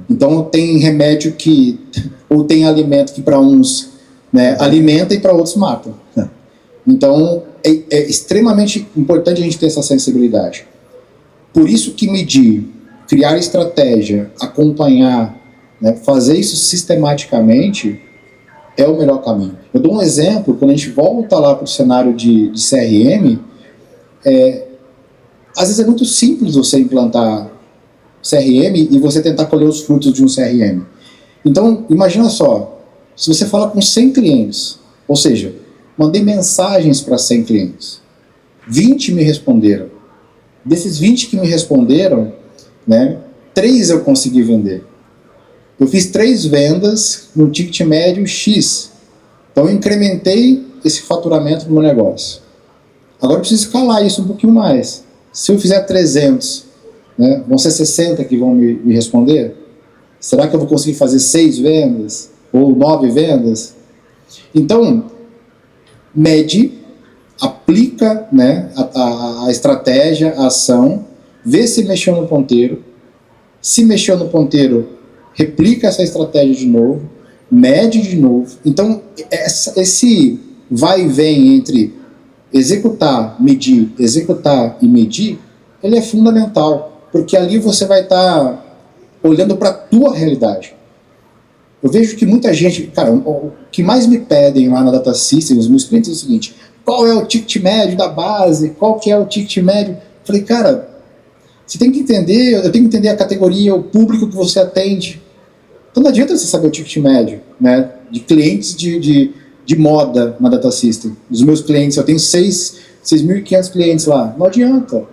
Então, tem remédio ou tem alimento que para uns, né, alimenta e para outros mata. Então, é extremamente importante a gente ter essa sensibilidade. Por isso que medir, criar estratégia, acompanhar, né, fazer isso sistematicamente é o melhor caminho. Eu dou um exemplo, quando a gente volta lá para o cenário de CRM, às vezes é muito simples você implantar CRM e você tentar colher os frutos de um CRM. Então, imagina só, se você fala com 100 clientes, ou seja, mandei mensagens para 100 clientes, 20 me responderam. Desses 20 que me responderam, né, 3 eu consegui vender. Eu fiz 3 vendas no ticket médio X. Então eu incrementei esse faturamento no meu negócio. Agora eu preciso escalar isso um pouquinho mais. Se eu fizer 300, né, vão ser 60 que vão me responder? Será que eu vou conseguir fazer 6 vendas? Ou 9 vendas? Então, mede, aplica, né, a estratégia, a ação, vê se mexeu no ponteiro. Se mexeu no ponteiro, replica essa estratégia de novo, mede de novo. Então, esse vai e vem entre executar e medir, ele é fundamental, porque ali você vai estar olhando para a tua realidade. Eu vejo que muita gente, cara, o que mais me pedem lá na Data System, os meus clientes, é o seguinte: qual é o ticket médio da base? Qual que é o ticket médio? Eu falei, cara, você tem que entender, eu tenho que entender a categoria, o público que você atende. Então não adianta você saber o ticket médio, né, de clientes de moda na Data System. Dos meus clientes, eu tenho 6.500 clientes lá. Não adianta.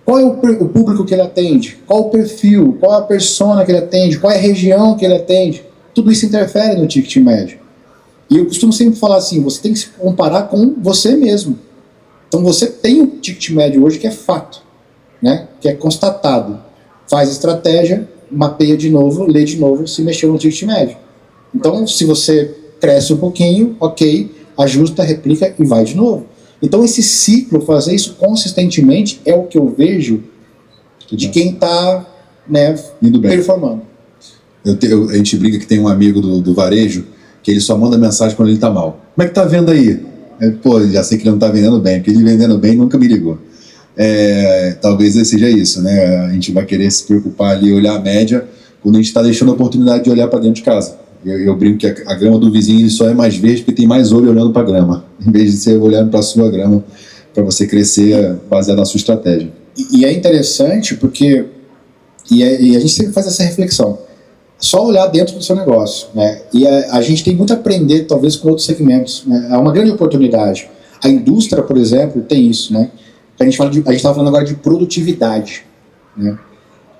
Qual é o público que ele atende? Qual o perfil? Qual a persona que ele atende? Qual é a região que ele atende? Tudo isso interfere no ticket médio. E eu costumo sempre falar assim, você tem que se comparar com você mesmo. Então você tem um ticket médio hoje que é fato, né, que é constatado. Faz estratégia, mapeia de novo, lê de novo, se mexeu no ticket médio. Então, se você cresce um pouquinho, ok, ajusta, replica e vai de novo. Então, esse ciclo, fazer isso consistentemente, é o que eu vejo de quem está, né, indo bem, performando. A gente brinca que tem um amigo do varejo que ele só manda mensagem quando ele está mal. Como é que tá a venda aí? Pô, já sei que ele não está vendendo bem, porque ele vendendo bem nunca me ligou. Talvez seja isso, né? A gente vai querer se preocupar ali, olhar a média, quando a gente está deixando a oportunidade de olhar para dentro de casa. Eu brinco que a grama do vizinho ele só é mais verde porque tem mais olho olhando para a grama, em vez de você olhando para a sua grama, para você crescer baseado na sua estratégia. E é interessante porque e a gente sempre faz essa reflexão. Só olhar dentro do seu negócio, né? E a gente tem muito a aprender, talvez, com outros segmentos, né? É uma grande oportunidade. A indústria, por exemplo, tem isso, né? A gente estava falando agora de produtividade, né?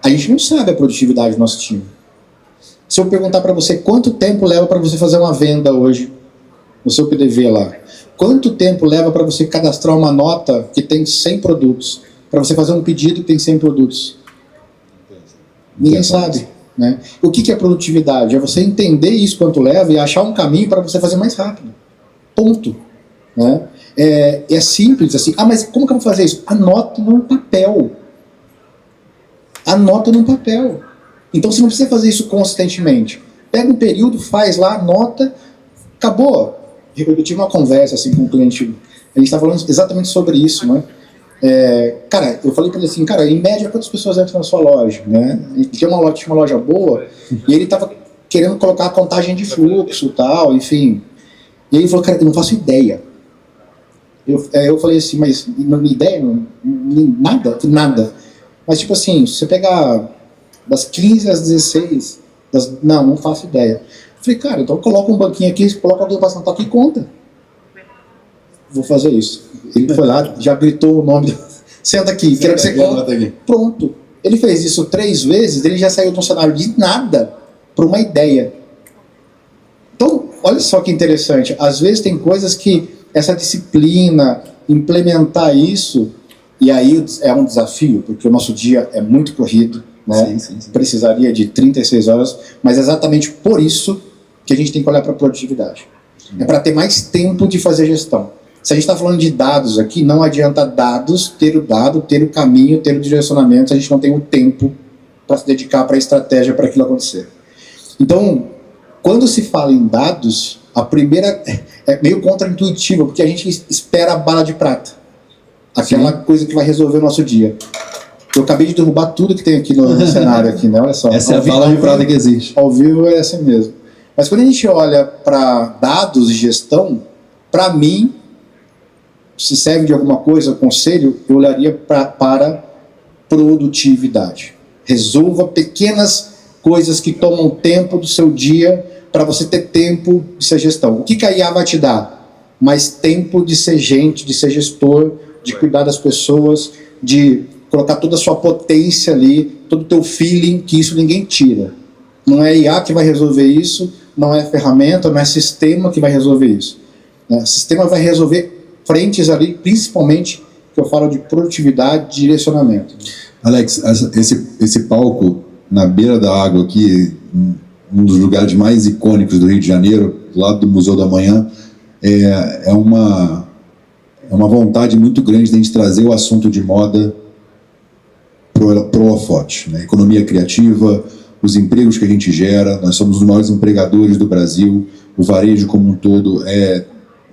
A gente não sabe a produtividade do nosso time. Se eu perguntar para você quanto tempo leva para você fazer uma venda hoje no seu PDV lá, quanto tempo leva para você cadastrar uma nota que tem 100 produtos, para você fazer um pedido que tem 100 produtos? Ninguém sabe, né? O que é produtividade? É você entender isso quanto leva e achar um caminho para você fazer mais rápido. Ponto. Né? É simples assim. Ah, mas como que eu vou fazer isso? Anota num papel. Anota num papel. Então você não precisa fazer isso consistentemente. Pega um período, faz lá, anota, Acabou. Eu tive uma conversa assim com um cliente, a gente estava falando exatamente sobre isso, né? Cara, eu falei para ele assim, cara, em média quantas pessoas entram na sua loja, né? Tinha uma loja boa e ele estava querendo colocar a contagem de fluxo e tal, enfim. E ele falou, cara, eu não faço ideia. Eu falei assim, mas não ideia? Nada. Mas tipo assim, se você pegar das 15 às 16, não faço ideia. Eu falei, cara, então coloca um banquinho aqui, coloca alguém para sentar aqui e conta. Vou fazer isso. Ele foi lá, já gritou o nome, senta aqui, quero que você conta. Pronto. Ele fez isso 3 vezes, ele já saiu de um cenário de nada para uma ideia. Então, olha só que interessante. Às vezes tem coisas que essa disciplina, implementar isso, e aí é um desafio, porque o nosso dia é muito corrido, né? Sim. Precisaria de 36 horas, mas é exatamente por isso que a gente tem que olhar para a produtividade. É para ter mais tempo de fazer gestão. Se a gente está falando de dados aqui, não adianta ter o caminho, ter o direcionamento, se a gente não tem o tempo para se dedicar para a estratégia para aquilo acontecer. Então, quando se fala em dados, a primeira é meio contraintuitiva, porque a gente espera a bala de prata. Aquela coisa que vai resolver o nosso dia. Eu acabei de derrubar tudo que tem aqui no cenário, aqui, né? Olha só. Essa é a bala de prata que existe. Ao vivo é assim mesmo. Mas quando a gente olha para dados e gestão, para mim, se serve de alguma coisa, conselho, eu olharia para produtividade. Resolva pequenas coisas que tomam tempo do seu dia para você ter tempo de ser gestão. O que a IA vai te dar? Mais tempo de ser gente, de ser gestor, de cuidar das pessoas, de colocar toda a sua potência ali, todo o teu feeling, que isso ninguém tira. Não é IA que vai resolver isso, não é ferramenta, não é sistema que vai resolver isso. O sistema vai resolver frentes ali, principalmente, que eu falo de produtividade, de direcionamento. Alex, esse palco na beira da água aqui, um dos lugares mais icônicos do Rio de Janeiro, do lado do Museu da Manhã, é uma vontade muito grande de a gente trazer o assunto de moda pro holofote, né? Economia criativa, os empregos que a gente gera, nós somos os maiores empregadores do Brasil, o varejo como um todo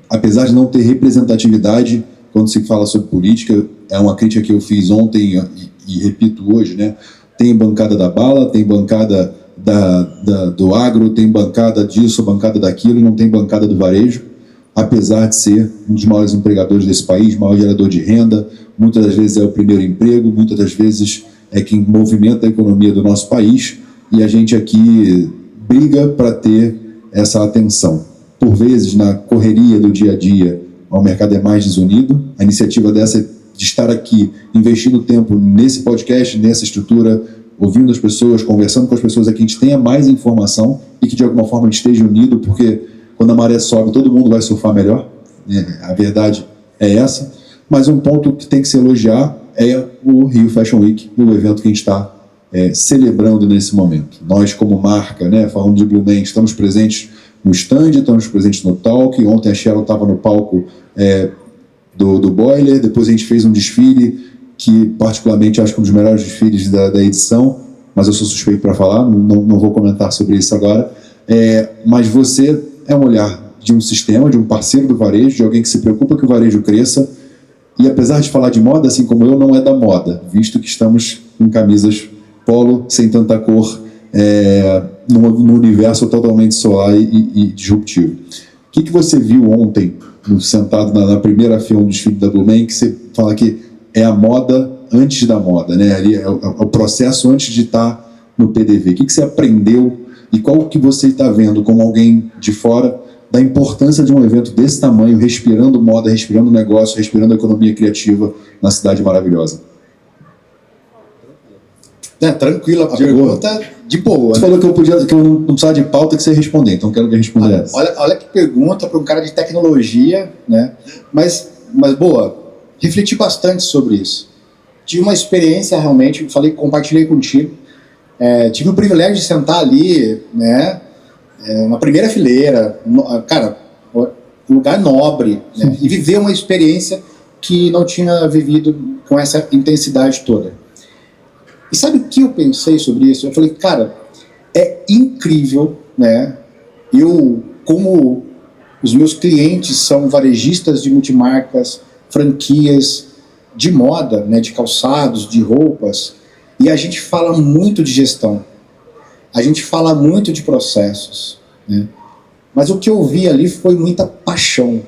apesar de não ter representatividade quando se fala sobre política, é uma crítica que eu fiz ontem e repito hoje, né? Tem bancada da bala, tem bancada do agro, tem bancada disso, bancada daquilo, e não tem bancada do varejo, apesar de ser um dos maiores empregadores desse país, maior gerador de renda, muitas das vezes é o primeiro emprego, muitas das vezes é quem movimenta a economia do nosso país, e a gente aqui briga para ter essa atenção. Por vezes, na correria do dia a dia, o mercado é mais desunido. A iniciativa dessa é de estar aqui, investindo tempo nesse podcast, nessa estrutura, ouvindo as pessoas, conversando com as pessoas, aqui a gente tenha mais informação e que de alguma forma a gente esteja unido, porque quando a maré sobe, todo mundo vai surfar melhor. A verdade é essa. Mas um ponto que tem que se elogiar é o Rio Fashion Week, o evento que a gente está celebrando nesse momento. Nós, como marca, né, falando de Blumen, estamos presentes no stand, estamos presentes no Talk. Ontem a Cheryl estava no palco do Boiler, depois a gente fez um desfile que particularmente acho que é um dos melhores desfiles da edição, mas eu sou suspeito para falar, não vou comentar sobre isso agora. Mas você é um olhar de um sistema, de um parceiro do varejo, de alguém que se preocupa que o varejo cresça, e apesar de falar de moda, assim como eu, não é da moda, visto que estamos com camisas polo, sem tanta cor, num universo totalmente solar e disruptivo. O que você viu ontem, sentado na primeira fila do desfile da Blumen, que você fala que é a moda antes da moda, né? Ali é o processo antes de estar no PDV. O que você aprendeu e qual que você está vendo como alguém de fora da importância de um evento desse tamanho, respirando moda, respirando negócio, respirando economia criativa na cidade maravilhosa? Tranquilo, a pergunta de boa. Você falou que eu não precisava de pauta que você ia responder, então quero que responda essa. Olha que pergunta para um cara de tecnologia, né? Mas boa, refleti bastante sobre isso. Tive uma experiência realmente, compartilhei contigo. Tive o privilégio de sentar ali, né? Na primeira fileira, cara, um lugar nobre, né? E viver uma experiência que não tinha vivido com essa intensidade toda. E sabe o que eu pensei sobre isso? Eu falei, cara, é incrível, né? Eu, como Os meus clientes são varejistas de multimarcas, franquias de moda, né, de calçados, de roupas, e a gente fala muito de gestão, a gente fala muito de processos, né? Mas o que eu vi ali foi muita paixão,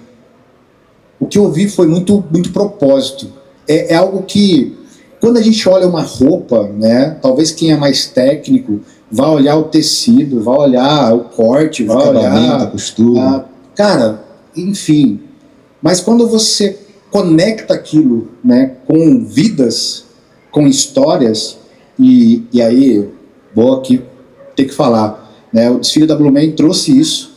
o que eu vi foi muito propósito. É algo que, quando a gente olha uma roupa, né, talvez quem é mais técnico vai olhar o tecido, vai olhar o corte, vai olhar a costura. Cara, enfim. Mas quando você conecta aquilo, né, com vidas, com histórias, e aí vou aqui ter que falar, né, o desfile da Blumen trouxe isso,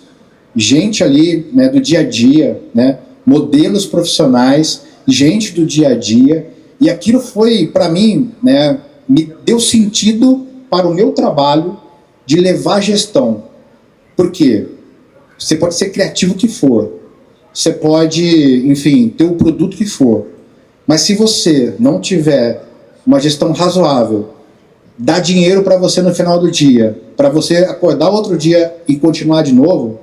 gente ali, né, do dia a dia, né, modelos profissionais, gente do dia a dia, e aquilo foi, para mim, né, me deu sentido para o meu trabalho de levar gestão. Por quê? Você pode ser criativo que for, você pode, enfim, ter o produto que for, mas se você não tiver uma gestão razoável, dá dinheiro para você no final do dia, para você acordar outro dia e continuar de novo,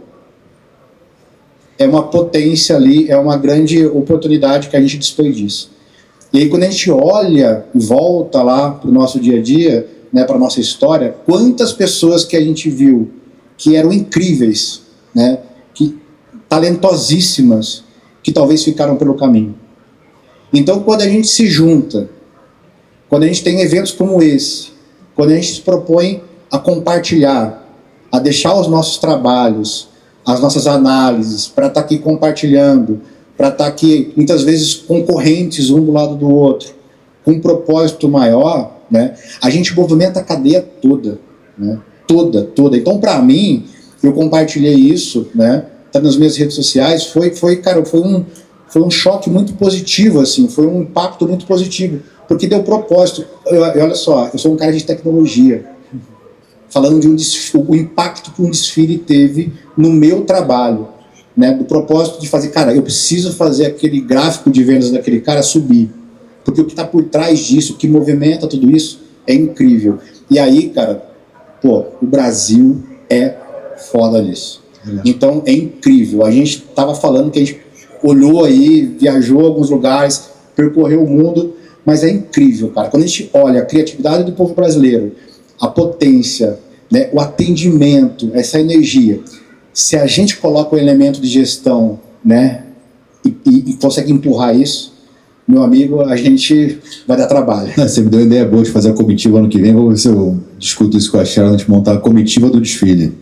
é uma potência ali, é uma grande oportunidade que a gente desperdiça. E aí quando a gente olha e volta lá para o nosso dia a dia, né, para a nossa história, quantas pessoas que a gente viu que eram incríveis, né, que talentosíssimas, que talvez ficaram pelo caminho. Então quando a gente se junta, quando a gente tem eventos como esse, quando a gente se propõe a compartilhar, a deixar os nossos trabalhos, as nossas análises, para estar aqui compartilhando, para estar aqui, muitas vezes, concorrentes um do lado do outro, com um propósito maior, né, a gente movimenta a cadeia toda, né, toda. Então, para mim, eu compartilhei isso, né, tá nas minhas redes sociais, foi um choque muito positivo, assim, foi um impacto muito positivo, porque deu propósito. Olha só, eu sou um cara de tecnologia, falando de o impacto que um desfile teve no meu trabalho, né, do propósito de fazer, cara, eu preciso fazer aquele gráfico de vendas daquele cara subir, porque o que está por trás disso, o que movimenta tudo isso, é incrível. E aí, cara, pô, o Brasil é foda nisso. Então, é incrível. A gente estava falando que a gente olhou aí, viajou a alguns lugares, percorreu o mundo, mas é incrível, cara. Quando a gente olha a criatividade do povo brasileiro, a potência, né, o atendimento, essa energia, se a gente coloca o elemento de gestão, né, e consegue empurrar isso, meu amigo, a gente vai dar trabalho. Você me deu uma ideia boa de fazer a comitiva ano que vem. Vou ver se eu discuto isso com a Sharon, de montar a comitiva do desfile.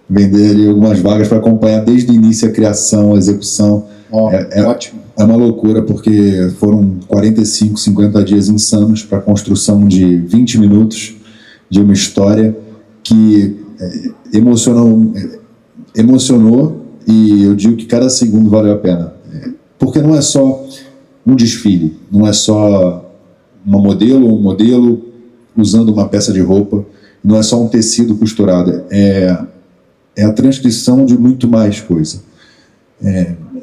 Vender ali algumas vagas para acompanhar desde o início a criação, a execução. Ótimo. É uma loucura, porque foram 45, 50 dias insanos para a construção de 20 minutos de uma história que emocionou, e eu digo que cada segundo valeu a pena. Porque não é só um desfile, não é só um modelo usando uma peça de roupa, não é só um tecido costurado, é a transcrição de muito mais coisa.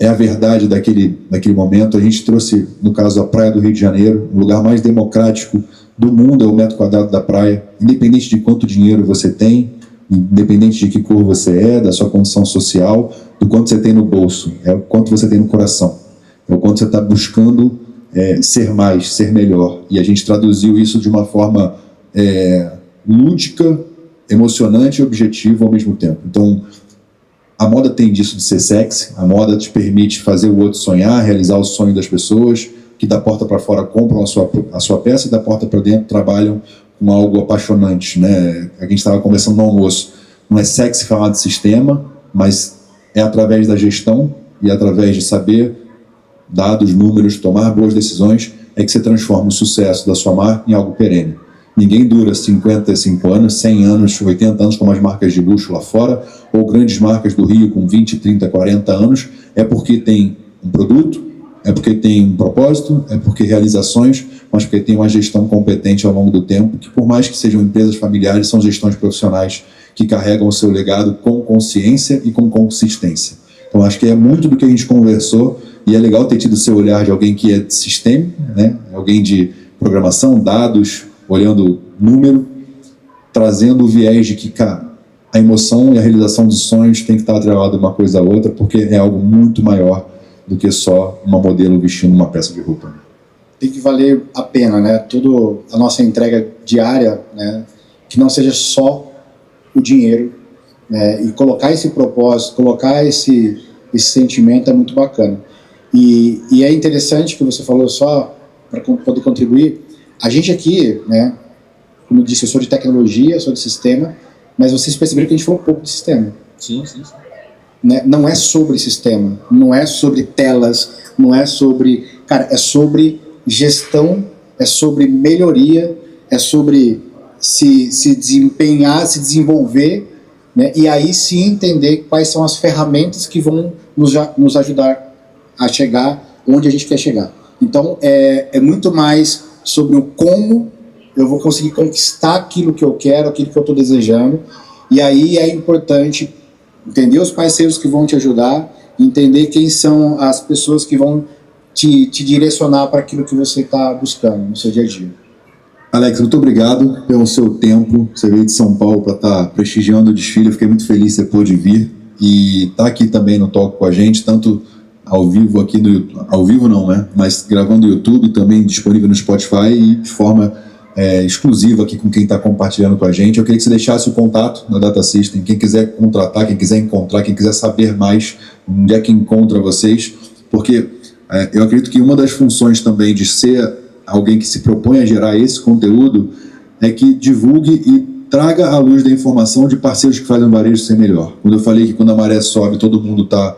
É a verdade daquele momento. A gente trouxe, no caso, a Praia do Rio de Janeiro, o lugar mais democrático do mundo é o metro quadrado da praia, independente de quanto dinheiro você tem, independente de que cor você é, da sua condição social, do quanto você tem no bolso, é o quanto você tem no coração, é o quanto você está buscando ser mais, ser melhor. E a gente traduziu isso de uma forma lúdica, emocionante e objetiva ao mesmo tempo. Então, a moda tem disso de ser sexy, a moda te permite fazer o outro sonhar, realizar o sonho das pessoas, que da porta para fora compram a sua peça e da porta para dentro trabalham com algo apaixonante, né? A gente estava conversando no almoço, não é sexy falar de sistema, mas é através da gestão e através de saber dados, números, tomar boas decisões, é que você transforma o sucesso da sua marca em algo perene. Ninguém dura 55 anos, 100 anos, 80 anos como as marcas de luxo lá fora, ou grandes marcas do Rio com 20, 30, 40 anos, é porque tem um produto, é porque tem um propósito, é porque realizações, mas porque tem uma gestão competente ao longo do tempo, que por mais que sejam empresas familiares, são gestões profissionais que carregam o seu legado com consciência e com consistência. Então acho que é muito do que a gente conversou, e é legal ter tido o seu olhar de alguém que é de sistema, né? Alguém de programação, dados, olhando número, trazendo o viés de que, cara, a emoção e a realização dos sonhos tem que estar atrelada uma coisa à outra, porque é algo muito maior do que só uma modelo vestindo uma peça de roupa. Tem que valer a pena, né? Tudo a nossa entrega diária, né? Que não seja só o dinheiro, né? E colocar esse propósito, colocar esse sentimento é muito bacana. E é interessante que você falou, só para poder contribuir, a gente aqui, né? Como eu disse, eu sou de tecnologia, sou de sistema, mas vocês perceberam que a gente falou pouco de sistema. Sim. Né? Não é sobre sistema, não é sobre telas, não é sobre... Cara, é sobre gestão, é sobre melhoria, é sobre se desempenhar, se desenvolver, né? E aí sim entender quais são as ferramentas que vão nos ajudar a chegar onde a gente quer chegar. Então, é muito mais sobre o como eu vou conseguir conquistar aquilo que eu quero, aquilo que eu estou desejando. E aí é importante entender os parceiros que vão te ajudar, entender quem são as pessoas que vão te direcionar para aquilo que você está buscando no seu dia a dia. Alex, muito obrigado pelo seu tempo. Você veio de São Paulo para estar prestigiando o desfile. Eu fiquei muito feliz que você pôde vir e estar aqui também no Talk com a gente, tanto ao vivo aqui no YouTube, ao vivo não, né? Mas gravando no YouTube, também disponível no Spotify e de forma exclusiva aqui com quem está compartilhando com a gente. Eu queria que você deixasse o contato na Data System. Quem quiser contratar, quem quiser encontrar, quem quiser saber mais onde é que encontra vocês, porque eu acredito que uma das funções também de ser alguém que se propõe a gerar esse conteúdo é que divulgue e traga à luz da informação de parceiros que fazem o varejo ser melhor. Quando eu falei que quando a maré sobe todo mundo está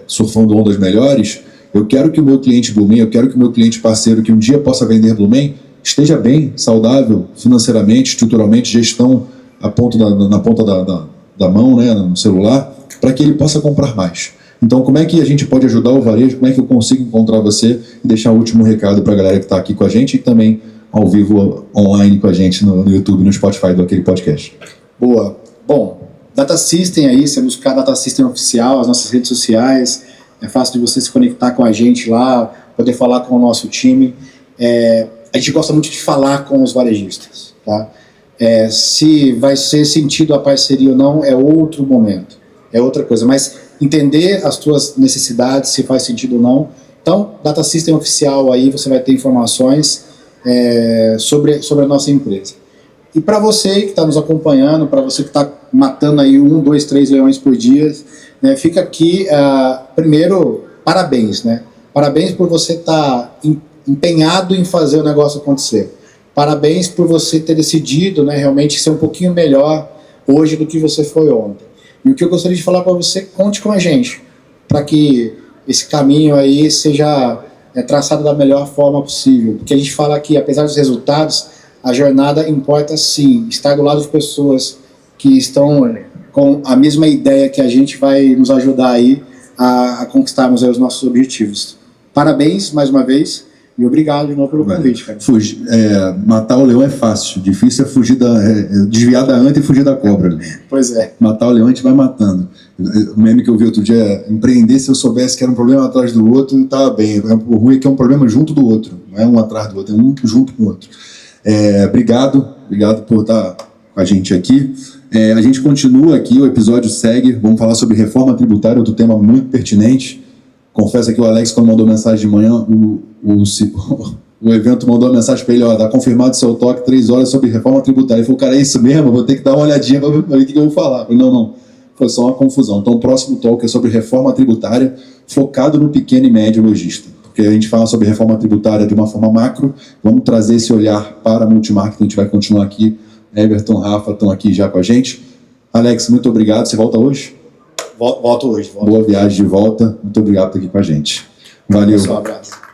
surfando ondas melhores, eu quero que o meu cliente Blumen, eu quero que o meu cliente parceiro que um dia possa vender Blumen esteja bem, saudável, financeiramente, estruturalmente, gestão na ponta da mão, né, no celular, para que ele possa comprar mais. Então, como é que a gente pode ajudar o varejo? Como é que eu consigo encontrar você? E deixar o último recado para a galera que está aqui com a gente e também ao vivo, online com a gente no YouTube, no Spotify do Aquele Podcast. Boa. Bom, Data System aí, você buscar Data System oficial, as nossas redes sociais, é fácil de você se conectar com a gente lá, poder falar com o nosso time. A gente gosta muito de falar com os varejistas, tá? Se vai ser sentido a parceria ou não é outro momento, é outra coisa, mas entender as tuas necessidades, se faz sentido ou não. Então, Data System oficial aí, você vai ter informações sobre a nossa empresa. E para você que está nos acompanhando, para você que está matando aí 1, 2, 3 leões por dia, né, fica aqui, primeiro, parabéns, né? Parabéns por você estar empenhado em fazer o negócio acontecer. Parabéns por você ter decidido, né, realmente ser um pouquinho melhor hoje do que você foi ontem. E o que eu gostaria de falar para você, conte com a gente, para que esse caminho aí seja traçado da melhor forma possível. Porque a gente fala que, apesar dos resultados, a jornada importa sim. Estar do lado de pessoas que estão com a mesma ideia que a gente vai nos ajudar aí a conquistarmos aí os nossos objetivos. Parabéns, mais uma vez. E obrigado de novo pelo convite, cara. Matar o leão é fácil, difícil é fugir desviar da anta e fugir da cobra. Pois é. Matar o leão a gente vai matando. O meme que eu vi outro dia é: empreender se eu soubesse que era um problema atrás do outro, estava bem. O ruim é que é um problema junto do outro, não é um atrás do outro, é um junto com o outro. Obrigado por estar com a gente aqui. A gente continua aqui, o episódio segue, vamos falar sobre reforma tributária, outro tema muito pertinente. Confesso que o Alex, quando mandou mensagem de manhã, o evento mandou uma mensagem para ele: tá confirmado seu toque 3 horas sobre reforma tributária. Ele falou: cara, é isso mesmo? Eu vou ter que dar uma olhadinha para ver o que eu vou falar. Eu falei: não, foi só uma confusão. Então o próximo talk é sobre reforma tributária, focado no pequeno e médio lojista. Porque a gente fala sobre reforma tributária de uma forma macro, vamos trazer esse olhar para a multimarketing. A gente vai continuar aqui. Everton, Rafa estão aqui já com a gente. Alex, muito obrigado. Você volta hoje? Volto hoje. Boa viagem de volta. Muito obrigado por estar aqui com a gente. Valeu. Um abraço.